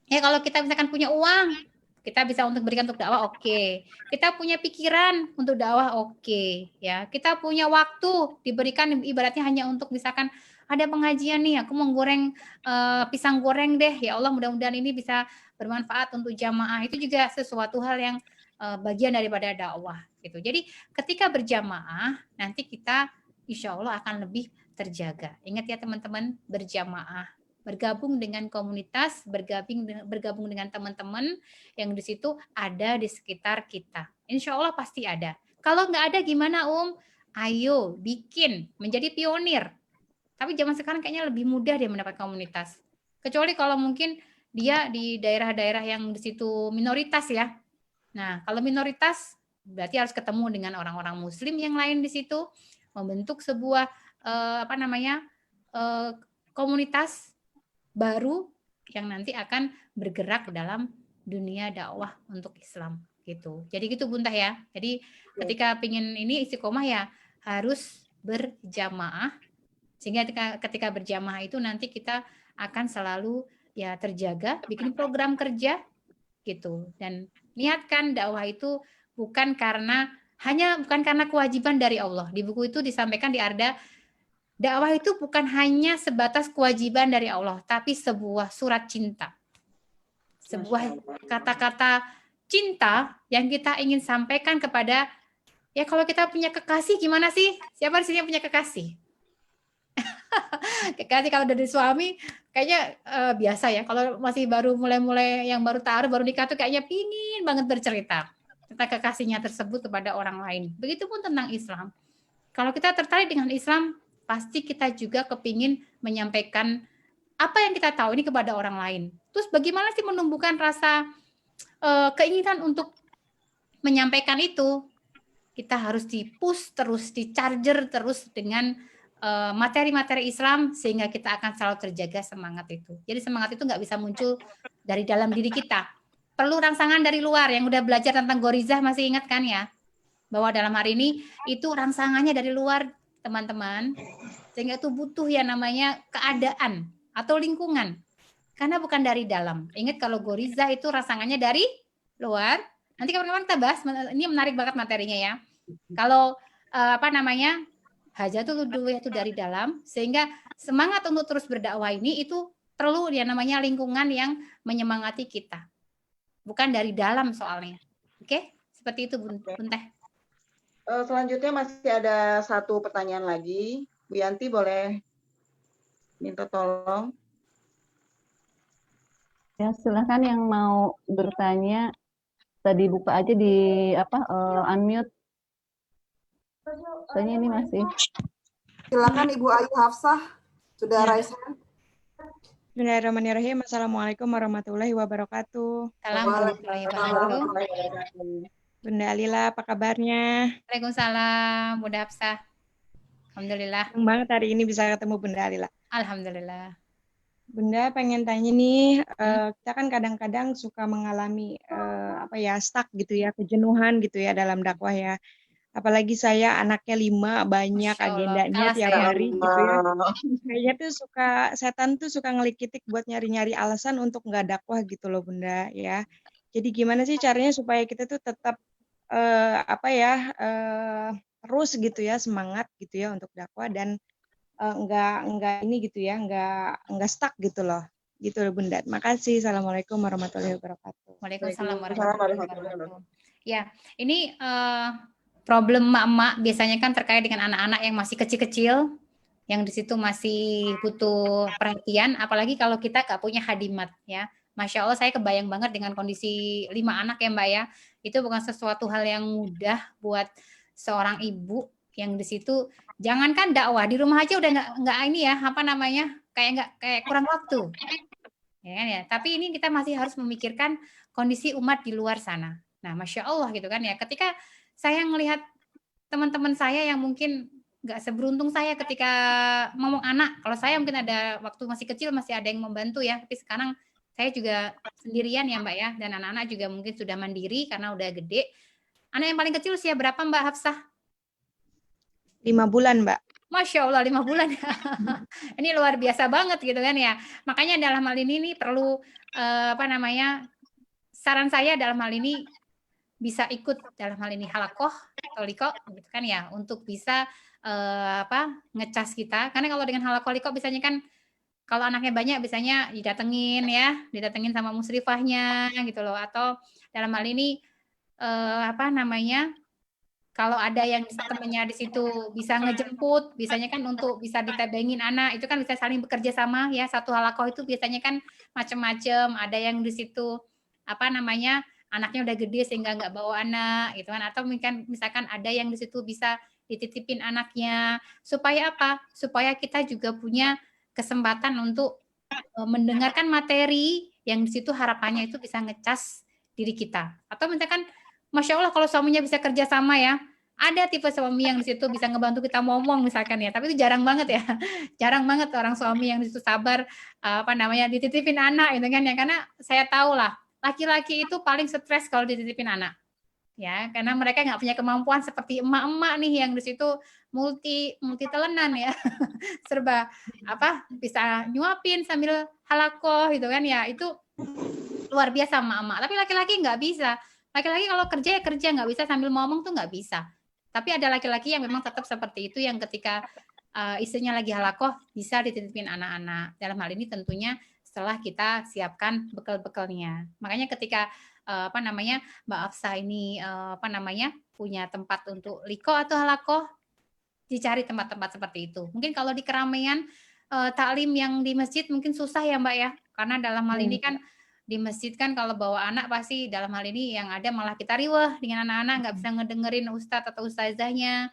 Speaker 2: Ya kalau kita misalkan punya uang, Kita bisa untuk berikan untuk dakwah, oke. Kita punya pikiran untuk dakwah, oke. Ya, kita punya waktu diberikan ibaratnya hanya untuk misalkan ada pengajian nih, aku mau goreng pisang goreng deh. Ya Allah, mudah-mudahan ini bisa bermanfaat untuk jamaah. Itu juga sesuatu hal yang bagian daripada dakwah gitu. Jadi ketika berjamaah nanti kita insya Allah akan lebih terjaga. Ingat ya teman-teman, berjamaah, bergabung dengan komunitas, bergabung dengan teman-teman yang di situ ada di sekitar kita. Insya Allah pasti ada. Kalau nggak ada gimana Ayo bikin, menjadi pionir. Tapi zaman sekarang kayaknya lebih mudah dia mendapat komunitas. Kecuali kalau mungkin dia di daerah-daerah yang di situ minoritas ya. Nah, kalau minoritas berarti harus ketemu dengan orang-orang muslim yang lain di situ, membentuk sebuah komunitas baru yang nanti akan bergerak dalam dunia dakwah untuk Islam gitu. Jadi gitu Bunda ya. Jadi ketika pingin ini istiqomah ya harus berjamaah, sehingga ketika berjamaah itu nanti kita akan selalu ya terjaga, bikin program kerja gitu. Dan niatkan dakwah itu bukan karena kewajiban dari Allah. Di buku itu disampaikan di Arda, dakwah itu bukan hanya sebatas kewajiban dari Allah, tapi sebuah surat cinta. Sebuah kata-kata cinta yang kita ingin sampaikan kepada, ya kalau kita punya kekasih gimana sih? Siapa di sini yang punya kekasih? Kekasih kalau dari suami kayaknya biasa ya. Kalau masih baru mulai yang baru taruh, baru nikah tuh kayaknya pingin banget bercerita tentang kekasihnya tersebut kepada orang lain. Begitupun tentang Islam. Kalau kita tertarik dengan Islam, pasti kita juga kepingin menyampaikan apa yang kita tahu ini kepada orang lain. Terus bagaimana sih menumbuhkan rasa keinginan untuk menyampaikan itu? Kita harus di-push terus, di-charger terus dengan materi-materi Islam sehingga kita akan selalu terjaga semangat itu. Jadi semangat itu nggak bisa muncul dari dalam diri kita. Perlu rangsangan dari luar. Yang udah belajar tentang Gorizah masih ingat kan ya? Bahwa dalam hari ini itu rangsangannya dari luar, teman-teman. Sehingga itu butuh yang namanya keadaan atau lingkungan. Karena bukan dari dalam. Ingat kalau Gorizah itu rangsangannya dari luar. Nanti kapan-kapan kita bahas, ini menarik banget materinya ya. Kalau Hajatul Uluhiyah itu dari dalam, sehingga semangat untuk terus berdakwah ini itu perlu yang namanya lingkungan yang menyemangati kita. Bukan dari dalam soalnya. Oke? Seperti itu Bun Teh.
Speaker 1: Selanjutnya masih ada satu pertanyaan lagi. Bu Yanti boleh minta tolong.
Speaker 4: Ya, silakan yang mau bertanya tadi buka aja di unmute. Tanya ini masih.
Speaker 5: Silakan Ibu Ayu Hafsah, sudah raise hand.
Speaker 7: Bismillahirrahmanirrahim. Assalamualaikum warahmatullahi wabarakatuh.
Speaker 2: Assalamualaikum warahmatullahi wabarakatuh.
Speaker 7: Bunda Alila, apa kabarnya?
Speaker 2: Waalaikumsalam, Bunda Hafsah. Alhamdulillah.
Speaker 7: Senang banget hari ini bisa ketemu Bunda Alila.
Speaker 2: Alhamdulillah.
Speaker 7: Bunda pengen tanya nih, kita kan kadang-kadang suka mengalami stuck gitu ya, kejenuhan gitu ya dalam dakwah ya. Apalagi saya anaknya 5, banyak agendanya tiap hari gitu ya. Kayaknya tuh setan tuh suka ngelik-kitik buat nyari-nyari alasan untuk nggak dakwah gitu loh Bunda ya. Jadi gimana sih caranya supaya kita tuh tetap terus gitu ya, semangat gitu ya untuk dakwah dan nggak ini gitu ya, nggak stuck gitu loh. Gitu loh Bunda. Makasih. Assalamualaikum warahmatullahi wabarakatuh.
Speaker 2: Waalaikumsalam warahmatullahi wabarakatuh. Ya, ini problem emak-emak biasanya kan terkait dengan anak-anak yang masih kecil-kecil, yang di situ masih butuh perhatian, apalagi kalau kita nggak punya hadimat ya. Masya Allah, saya kebayang banget dengan kondisi 5 anak ya Mbak ya. Itu bukan sesuatu hal yang mudah buat seorang ibu yang di situ. Jangankan dakwah, di rumah aja udah nggak ini ya, kayak kurang waktu. Ya kan ya. Tapi ini kita masih harus memikirkan kondisi umat di luar sana. Nah, Masya Allah gitu kan ya. Ketika saya melihat teman-teman saya yang mungkin nggak seberuntung saya ketika ngomong anak. Kalau saya mungkin ada waktu masih kecil masih ada yang membantu ya. Tapi sekarang saya juga sendirian ya Mbak ya. Dan anak-anak juga mungkin sudah mandiri karena udah gede. Anak yang paling kecil usia berapa Mbak Hafsah?
Speaker 7: 5 bulan Mbak.
Speaker 2: Masya Allah 5 bulan. Ini luar biasa banget gitu kan ya. Makanya dalam hal ini nih perlu saran saya dalam hal ini bisa ikut dalam hal ini halakoh atau liko gitu kan ya, untuk bisa ngecas kita. Karena kalau dengan halakoh liko biasanya kan kalau anaknya banyak biasanya didatengin sama musrifahnya gitu loh, atau dalam hal ini kalau ada yang temennya di situ bisa ngejemput, biasanya kan untuk bisa ditebengin anak, itu kan bisa saling bekerja sama ya. Satu halakoh itu biasanya kan macam-macam, ada yang di situ anaknya udah gede sehingga nggak bawa anak gitu kan, atau misalkan ada yang di situ bisa dititipin anaknya, supaya apa? Supaya kita juga punya kesempatan untuk mendengarkan materi yang di situ harapannya itu bisa ngecas diri kita. Atau misalkan Masya Allah kalau suaminya bisa kerja sama ya, ada tipe suami yang di situ bisa ngebantu kita ngomong misalkan ya, tapi itu jarang banget ya, jarang banget orang suami yang di situ sabar dititipin anak gitu kan ya, karena saya tahu lah laki-laki itu paling stres kalau dititipin anak ya, karena mereka nggak punya kemampuan seperti emak-emak nih yang di situ multi telenan ya, serba bisa nyuapin sambil halakoh gitu kan ya, itu luar biasa emak-emak. Tapi laki-laki nggak bisa. Laki-laki kalau kerja ya kerja, nggak bisa sambil ngomong tuh nggak bisa. Tapi ada laki-laki yang memang tetap seperti itu, yang ketika istrinya lagi halakoh bisa dititipin anak-anak. Dalam hal ini tentunya setelah kita siapkan bekal-bekalnya. Makanya ketika Mbak Afsa ini punya tempat untuk liko atau halakoh, dicari tempat-tempat seperti itu. Mungkin kalau di keramaian taklim yang di masjid mungkin susah ya Mbak ya, karena dalam hal ini kan di masjid kan kalau bawa anak pasti dalam hal ini yang ada malah kita riweh dengan anak-anak, nggak bisa ngedengerin ustadz atau ustazahnya.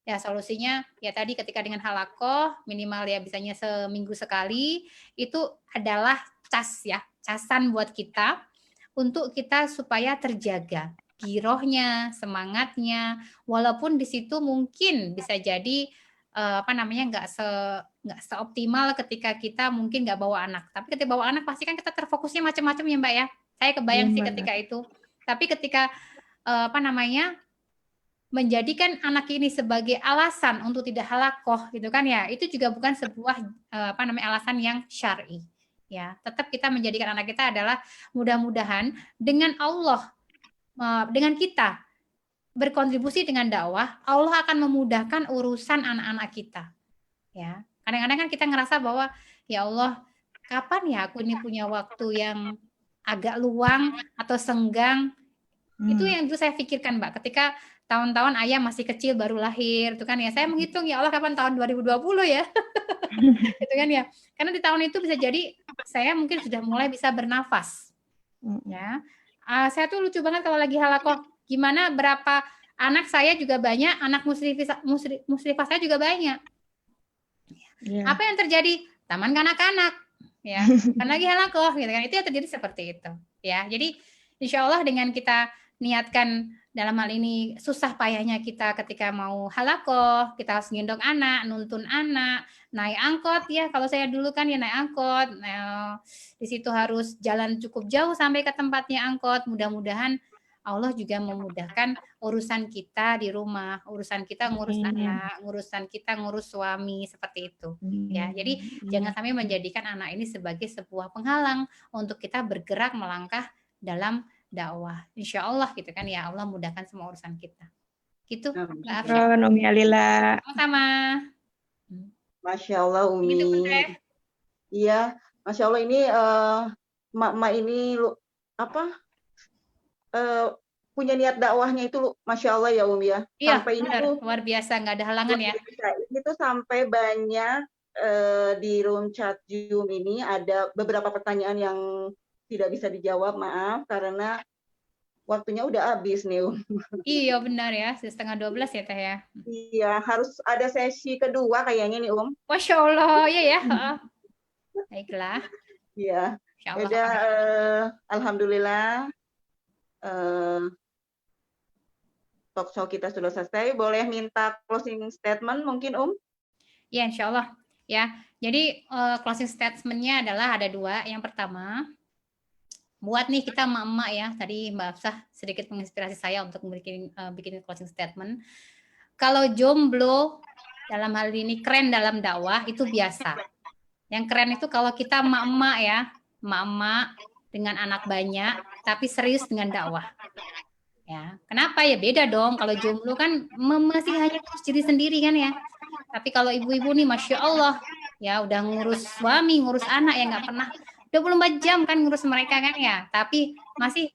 Speaker 2: Ya solusinya ya tadi ketika dengan halakoh minimal ya bisanya seminggu sekali, itu adalah casan buat kita untuk kita supaya terjaga girohnya, semangatnya, walaupun di situ mungkin bisa jadi nggak seoptimal ketika kita mungkin nggak bawa anak. Tapi ketika bawa anak pasti kan kita terfokusnya macam-macam ya Mbak ya. Saya kebayang sih ketika itu. Tapi ketika menjadikan anak ini sebagai alasan untuk tidak halakoh gitu kan ya, itu juga bukan sebuah alasan yang syar'i. Ya, tetap kita menjadikan anak kita adalah mudah-mudahan dengan Allah, dengan kita berkontribusi dengan dakwah, Allah akan memudahkan urusan anak-anak kita. Ya, kadang-kadang kan kita ngerasa bahwa ya Allah, kapan ya aku ini punya waktu yang agak luang atau senggang? Itu yang dulu saya pikirkan Mbak, ketika tahun-tahun ayah masih kecil baru lahir, itu kan ya. Saya menghitung ya Allah kapan tahun 2020 ya. Gitu kan ya. Karena di tahun itu bisa jadi saya mungkin sudah mulai bisa bernafas. Ya. Saya tuh lucu banget kalau lagi halakoh. Gimana berapa anak saya juga banyak, anak musrifah saya juga banyak. Yeah. Apa yang terjadi? Taman kanak-kanak. Ya. Kan lagi halakoh gitu kan. Itu yang terjadi seperti itu. Ya. Jadi insya Allah dengan kita niatkan dalam hal ini susah payahnya kita ketika mau halakoh, kita harus gendong anak, nuntun anak, naik angkot ya. Kalau saya dulu kan ya naik angkot, di situ harus jalan cukup jauh sampai ke tempatnya angkot. Mudah-mudahan Allah juga memudahkan urusan kita di rumah, urusan kita ngurus anak, urusan kita ngurus suami, seperti itu. Ya, jadi jangan sampai menjadikan anak ini sebagai sebuah penghalang untuk kita bergerak melangkah dalam dakwah. Insya Allah gitu kan ya, Allah mudahkan semua urusan kita. Gitu.
Speaker 7: Umi Alila.
Speaker 2: Sama-sama.
Speaker 1: Masya Allah Umi. Iya, Masya Allah ini emak-emak ini punya niat dakwahnya itu Masya Allah ya Umi ya.
Speaker 2: Iya,
Speaker 1: sampai
Speaker 2: benar.
Speaker 1: Itu
Speaker 2: luar biasa, nggak ada halangan ya.
Speaker 1: Ini tuh sampai banyak di room chat Zoom ini ada beberapa pertanyaan yang tidak bisa dijawab, maaf, karena waktunya udah habis nih.
Speaker 2: Iya benar ya, 11:30 ya Teh ya.
Speaker 1: Iya, harus ada sesi kedua kayaknya nih
Speaker 2: Masya Allah, iya ya. Baiklah.
Speaker 1: Iya. Udah, alhamdulillah talk show kita sudah selesai. Boleh minta closing statement mungkin
Speaker 2: Ya insya Allah. Ya, jadi closing statement-nya adalah ada 2. Yang pertama, buat nih kita emak-emak ya, tadi Mbak Afsah sedikit menginspirasi saya untuk bikin closing statement. Kalau jomblo dalam hal ini keren dalam dakwah itu biasa. Yang keren itu kalau kita emak-emak ya, emak-emak dengan anak banyak, tapi serius dengan dakwah. Ya, kenapa ya? Beda dong. Kalau jomblo kan masih hanya ngurus diri sendiri kan ya. Tapi kalau ibu-ibu nih, Masya Allah, ya udah ngurus suami, ngurus anak ya nggak pernah 24 jam kan ngurus mereka kan ya. Tapi masih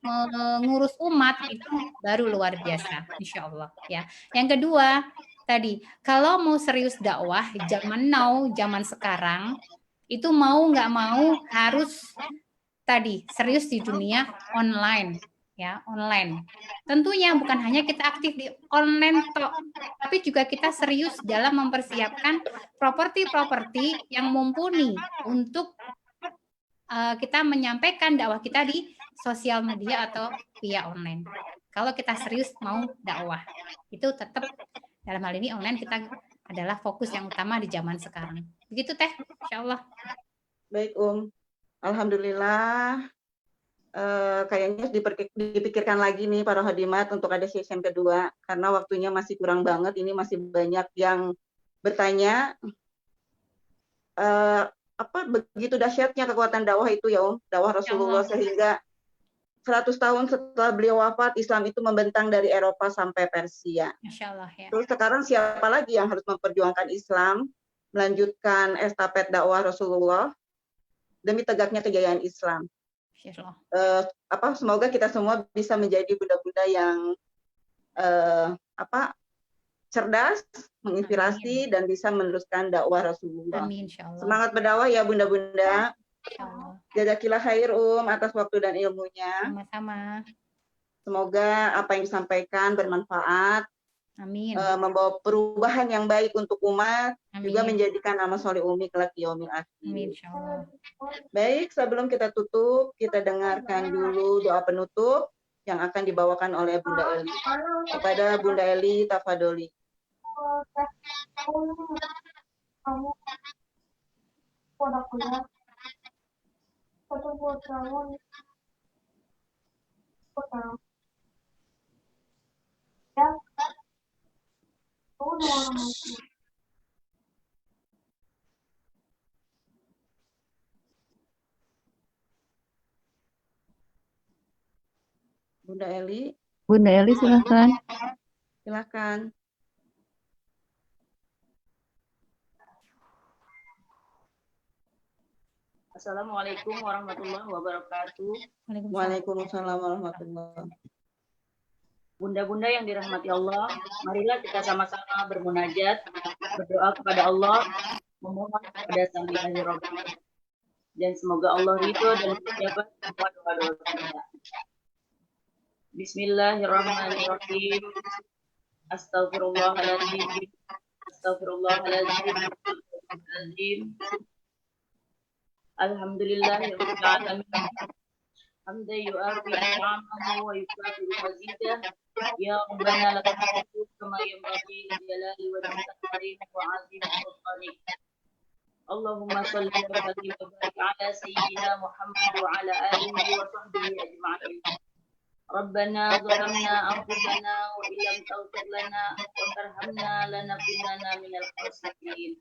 Speaker 2: ngurus umat itu baru luar biasa, Insya Allah ya. Yang kedua tadi, kalau mau serius dakwah zaman now, zaman sekarang itu mau nggak mau harus tadi serius di dunia online. Ya, online. Tentunya bukan hanya kita aktif di online tapi juga kita serius dalam mempersiapkan properti-properti yang mumpuni untuk kita menyampaikan dakwah kita di sosial media atau via online. Kalau kita serius mau dakwah, itu tetap dalam hal ini online kita adalah fokus yang utama di zaman sekarang. Begitu Teh, Insya Allah.
Speaker 1: Baik Alhamdulillah. Kayaknya dipikirkan lagi nih para hadimat untuk ada session kedua karena waktunya masih kurang banget. Ini masih banyak yang bertanya apa begitu dahsyatnya kekuatan dakwah itu ya dakwah Rasulullah sehingga 100 tahun setelah beliau wafat Islam itu membentang dari Eropa sampai Persia.
Speaker 2: Masya Allah, ya.
Speaker 1: Terus sekarang siapa lagi yang harus memperjuangkan Islam, melanjutkan estafet dakwah Rasulullah demi tegaknya kejayaan Islam. Semoga kita semua bisa menjadi bunda-bunda yang cerdas, menginspirasi, dan bisa meneruskan dakwah Rasulullah.
Speaker 2: Amin, insyaallah.
Speaker 1: Semangat berdakwah ya bunda-bunda. Jazakillah khair atas waktu dan ilmunya.
Speaker 2: Sama-sama.
Speaker 1: Semoga apa yang disampaikan bermanfaat.
Speaker 2: Amin.
Speaker 1: Membawa perubahan yang baik untuk umat,
Speaker 2: Amin.
Speaker 1: juga menjadikan nama soleh umi kelak yaumil akhir.
Speaker 2: Amin, insyaallah.
Speaker 1: Baik, sebelum kita tutup, kita dengarkan dulu doa penutup yang akan dibawakan oleh Bunda Eli. Kepada Bunda Eli, tafadholi. Bunda Eli.
Speaker 4: Bunda Eli silakan.
Speaker 1: Silakan.
Speaker 8: Assalamualaikum warahmatullahi wabarakatuh.
Speaker 1: Waalaikumsalam warahmatullahi wabarakatuh.
Speaker 8: Bunda-bunda yang dirahmati Allah, marilah kita sama-sama bermunajat, berdoa kepada Allah, memohon kepada Sang Ilahi Rabbana. Dan semoga Allah ridho dan menjawab semua doa-doa kita. Bismillahirrahmanirrahim. Astagfirullahaladzim. Astagfirullahaladzim. Alhamdulillahirabbil alamin. Hamdan yu'afi ni'amahu wa yukafi mazidah. Ya Rabbana lakal hamdu kama yanbaghi li jalali wajhika karim wa 'azimi sultanik. Allahumma shalli wa sallim wa barik ala sayyidina Muhammad wa ala alihi wa sahbihi ajma'in. Rabbana zalamna anfusana wa illam taghfir lana wa tarhamna lanakunanna minal khasirin.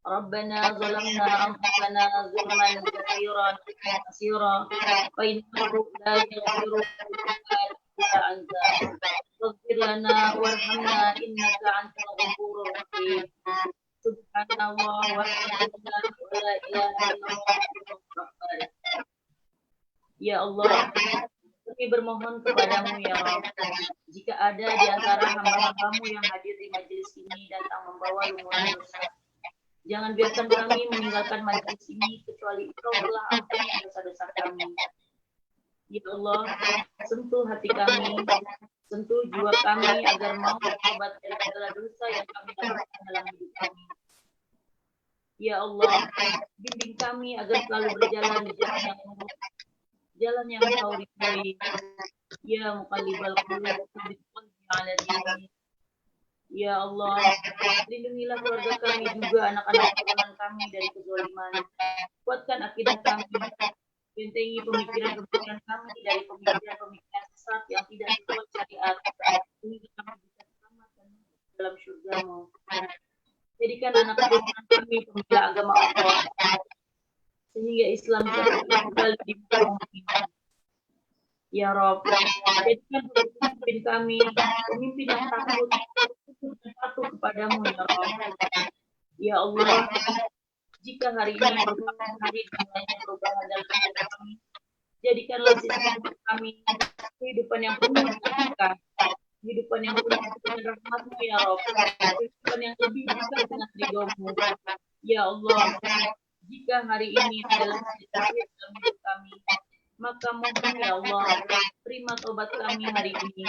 Speaker 8: Rabbana zalamna anfusana zulman katsiran wa innahu la yaghfiru illa anta. Faghfir lana warhamna innaka antal ghafurur rahim. Subhanallah walhamdulillah wa la ilaha illallah. Ya Allah, kami bermohon kepadamu ya Rabb, jika ada di antara hamba-hambamu yang hadir di majelis ini datang membawa lumuran dosa, jangan biarkan kami meninggalkan majelis ini kecuali Engkau telah ampuni dosa-dosa kami. Ya Allah, sentuh hati kami, sentuh jiwa kami agar mau bertobat dari segala dosa yang kami lakukan dalam hidup kami. Ya Allah, bimbing kami agar selalu berjalan di jalan yang lurus, jalan yang Kau ridhoi. Ya muqallibal qulub, tsabbit qalbi ala dinik. Ya Allah, lindungilah keluarga kami juga, anak-anak keturunan kami dari kezaliman. Kuatkan akidah kami, bentengi pemikiran-pemikiran kami dari pemikiran-pemikiran sesat yang tidak sesuai syariat, sehingga kami bisa selamat dan masuk dalam surga-Mu. Jadikan anak keturunan kami pembela agama Allah, sehingga Islam kembali di bumi. Ya Rob, jadikan pemimpin kami pemimpin yang takut dan patuh kepadamu ya Rob. Ya Allah, jika hari ini merupakan hari dimulainya perubahan dalam hidup kami, jadikanlah sisa hidup kami kehidupan yang penuh dengan berkah, kehidupan yang penuh dengan rahmat-Mu ya Rob, kehidupan yang lebih dekat dengan ridho-Mu. Ya Allah, jika hari ini adalah hari terakhir dalam hidup kami, maka mohon ya Allah, terima tobat kami hari ini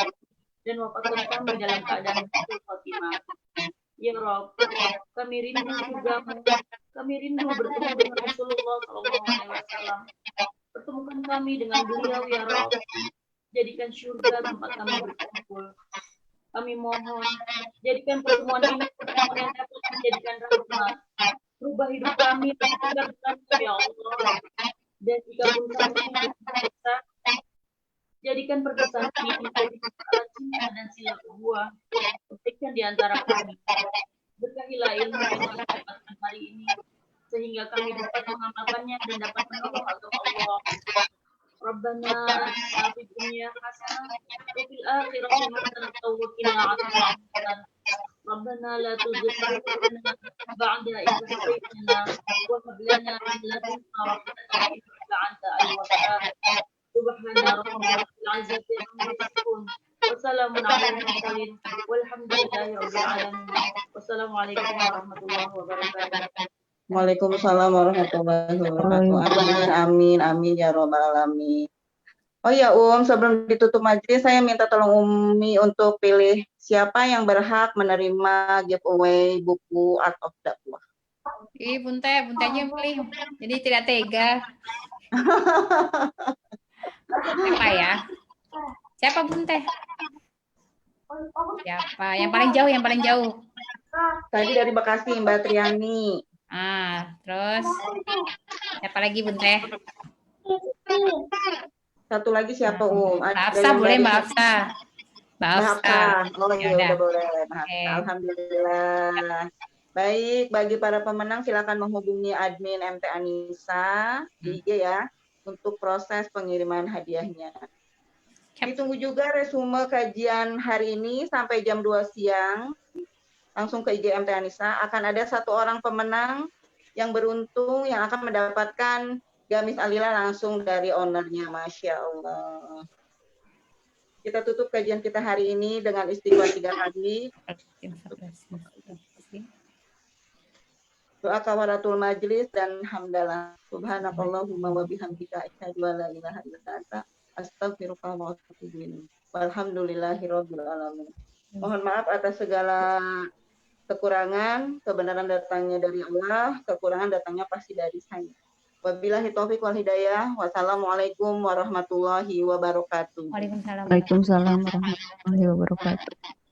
Speaker 8: dan wafatkan kami dalam keadaan husnul khotimah. Ya Rob, kami rindu surga-Mu, kami rindu bertemu dengan Rasulullah SAW. Pertemukan kami dengan beliau ya Rob, jadikan surga tempat kami berkumpul. Kami mohon, jadikan pertemuan ini pertemuan yang dapat menjadikan rahmat, berubah hidup kami dengan ya Allah. Dan jika pun kami bisa, jadikan perpisahan ini menjadi perkara cinta dan sila uhuah, berikan di antara kami. Berkahilah ilmu yang kami dapatkan hari ini, sehingga kami dapat mengamalkannya dan dapat menolong agama Allah. Rabbana atina fid dunya hasanah wa fil akhirati hasanah wa qina adzabannar. Rabbana la tuzigh qulubana ba'da idh hadaytana wa hab lana min ladunka rahmatan innaka antal wahhab. Subhana rabbil izzati amma yasifun wa salamun 'alal mursalin walhamdulillahi rabbil alamin. Wassalamualaikum warahmatullahi wabarakatuh.
Speaker 1: Waalaikumsalam warahmatullahi wabarakatuh. Amin, amin, amin ya robbal alamin. Oh ya sebelum ditutup majelis, saya minta tolong Umi untuk pilih siapa yang berhak menerima giveaway buku Art of Dakwah.
Speaker 2: Buntanya pilih. Jadi tidak tega. Siapa ya? Siapa Bunte? Siapa? Yang paling jauh.
Speaker 1: Tadi dari Bekasi, Mbak Triani.
Speaker 2: Terus siapa lagi Bunte?
Speaker 1: Satu lagi siapa
Speaker 2: Mbak Afsa boleh Mbak Afsa.
Speaker 1: Mbak Afsa. Oh iya udah boleh.
Speaker 2: Okay.
Speaker 1: Alhamdulillah. Baik, bagi para pemenang silakan menghubungi admin MT Anissa di IG ya untuk proses pengiriman hadiahnya. Ditunggu juga resume kajian hari ini sampai jam 2 siang. Langsung ke IG MT Anissa, akan ada 1 orang pemenang yang beruntung yang akan mendapatkan gamis alila langsung dari ownernya. Masya Allah. Kita tutup kajian kita hari ini dengan istighfar 3 kali. Doa kawaratul majlis dan hamdalah. Subhanakallahumma wa bihamdika asyhadu an la ilaha illa anta astaghfiruka wa atubu ilaik. Walhamdulillahirabbil alamin. Mohon maaf atas segala kekurangan, kebenaran datangnya dari Allah, kekurangan datangnya pasti dari saya. Wabillahi taufiq wal hidayah. Wassalamualaikum warahmatullahi wabarakatuh.
Speaker 2: Waalaikumsalam.
Speaker 4: Waalaikumsalam warahmatullahi wabarakatuh.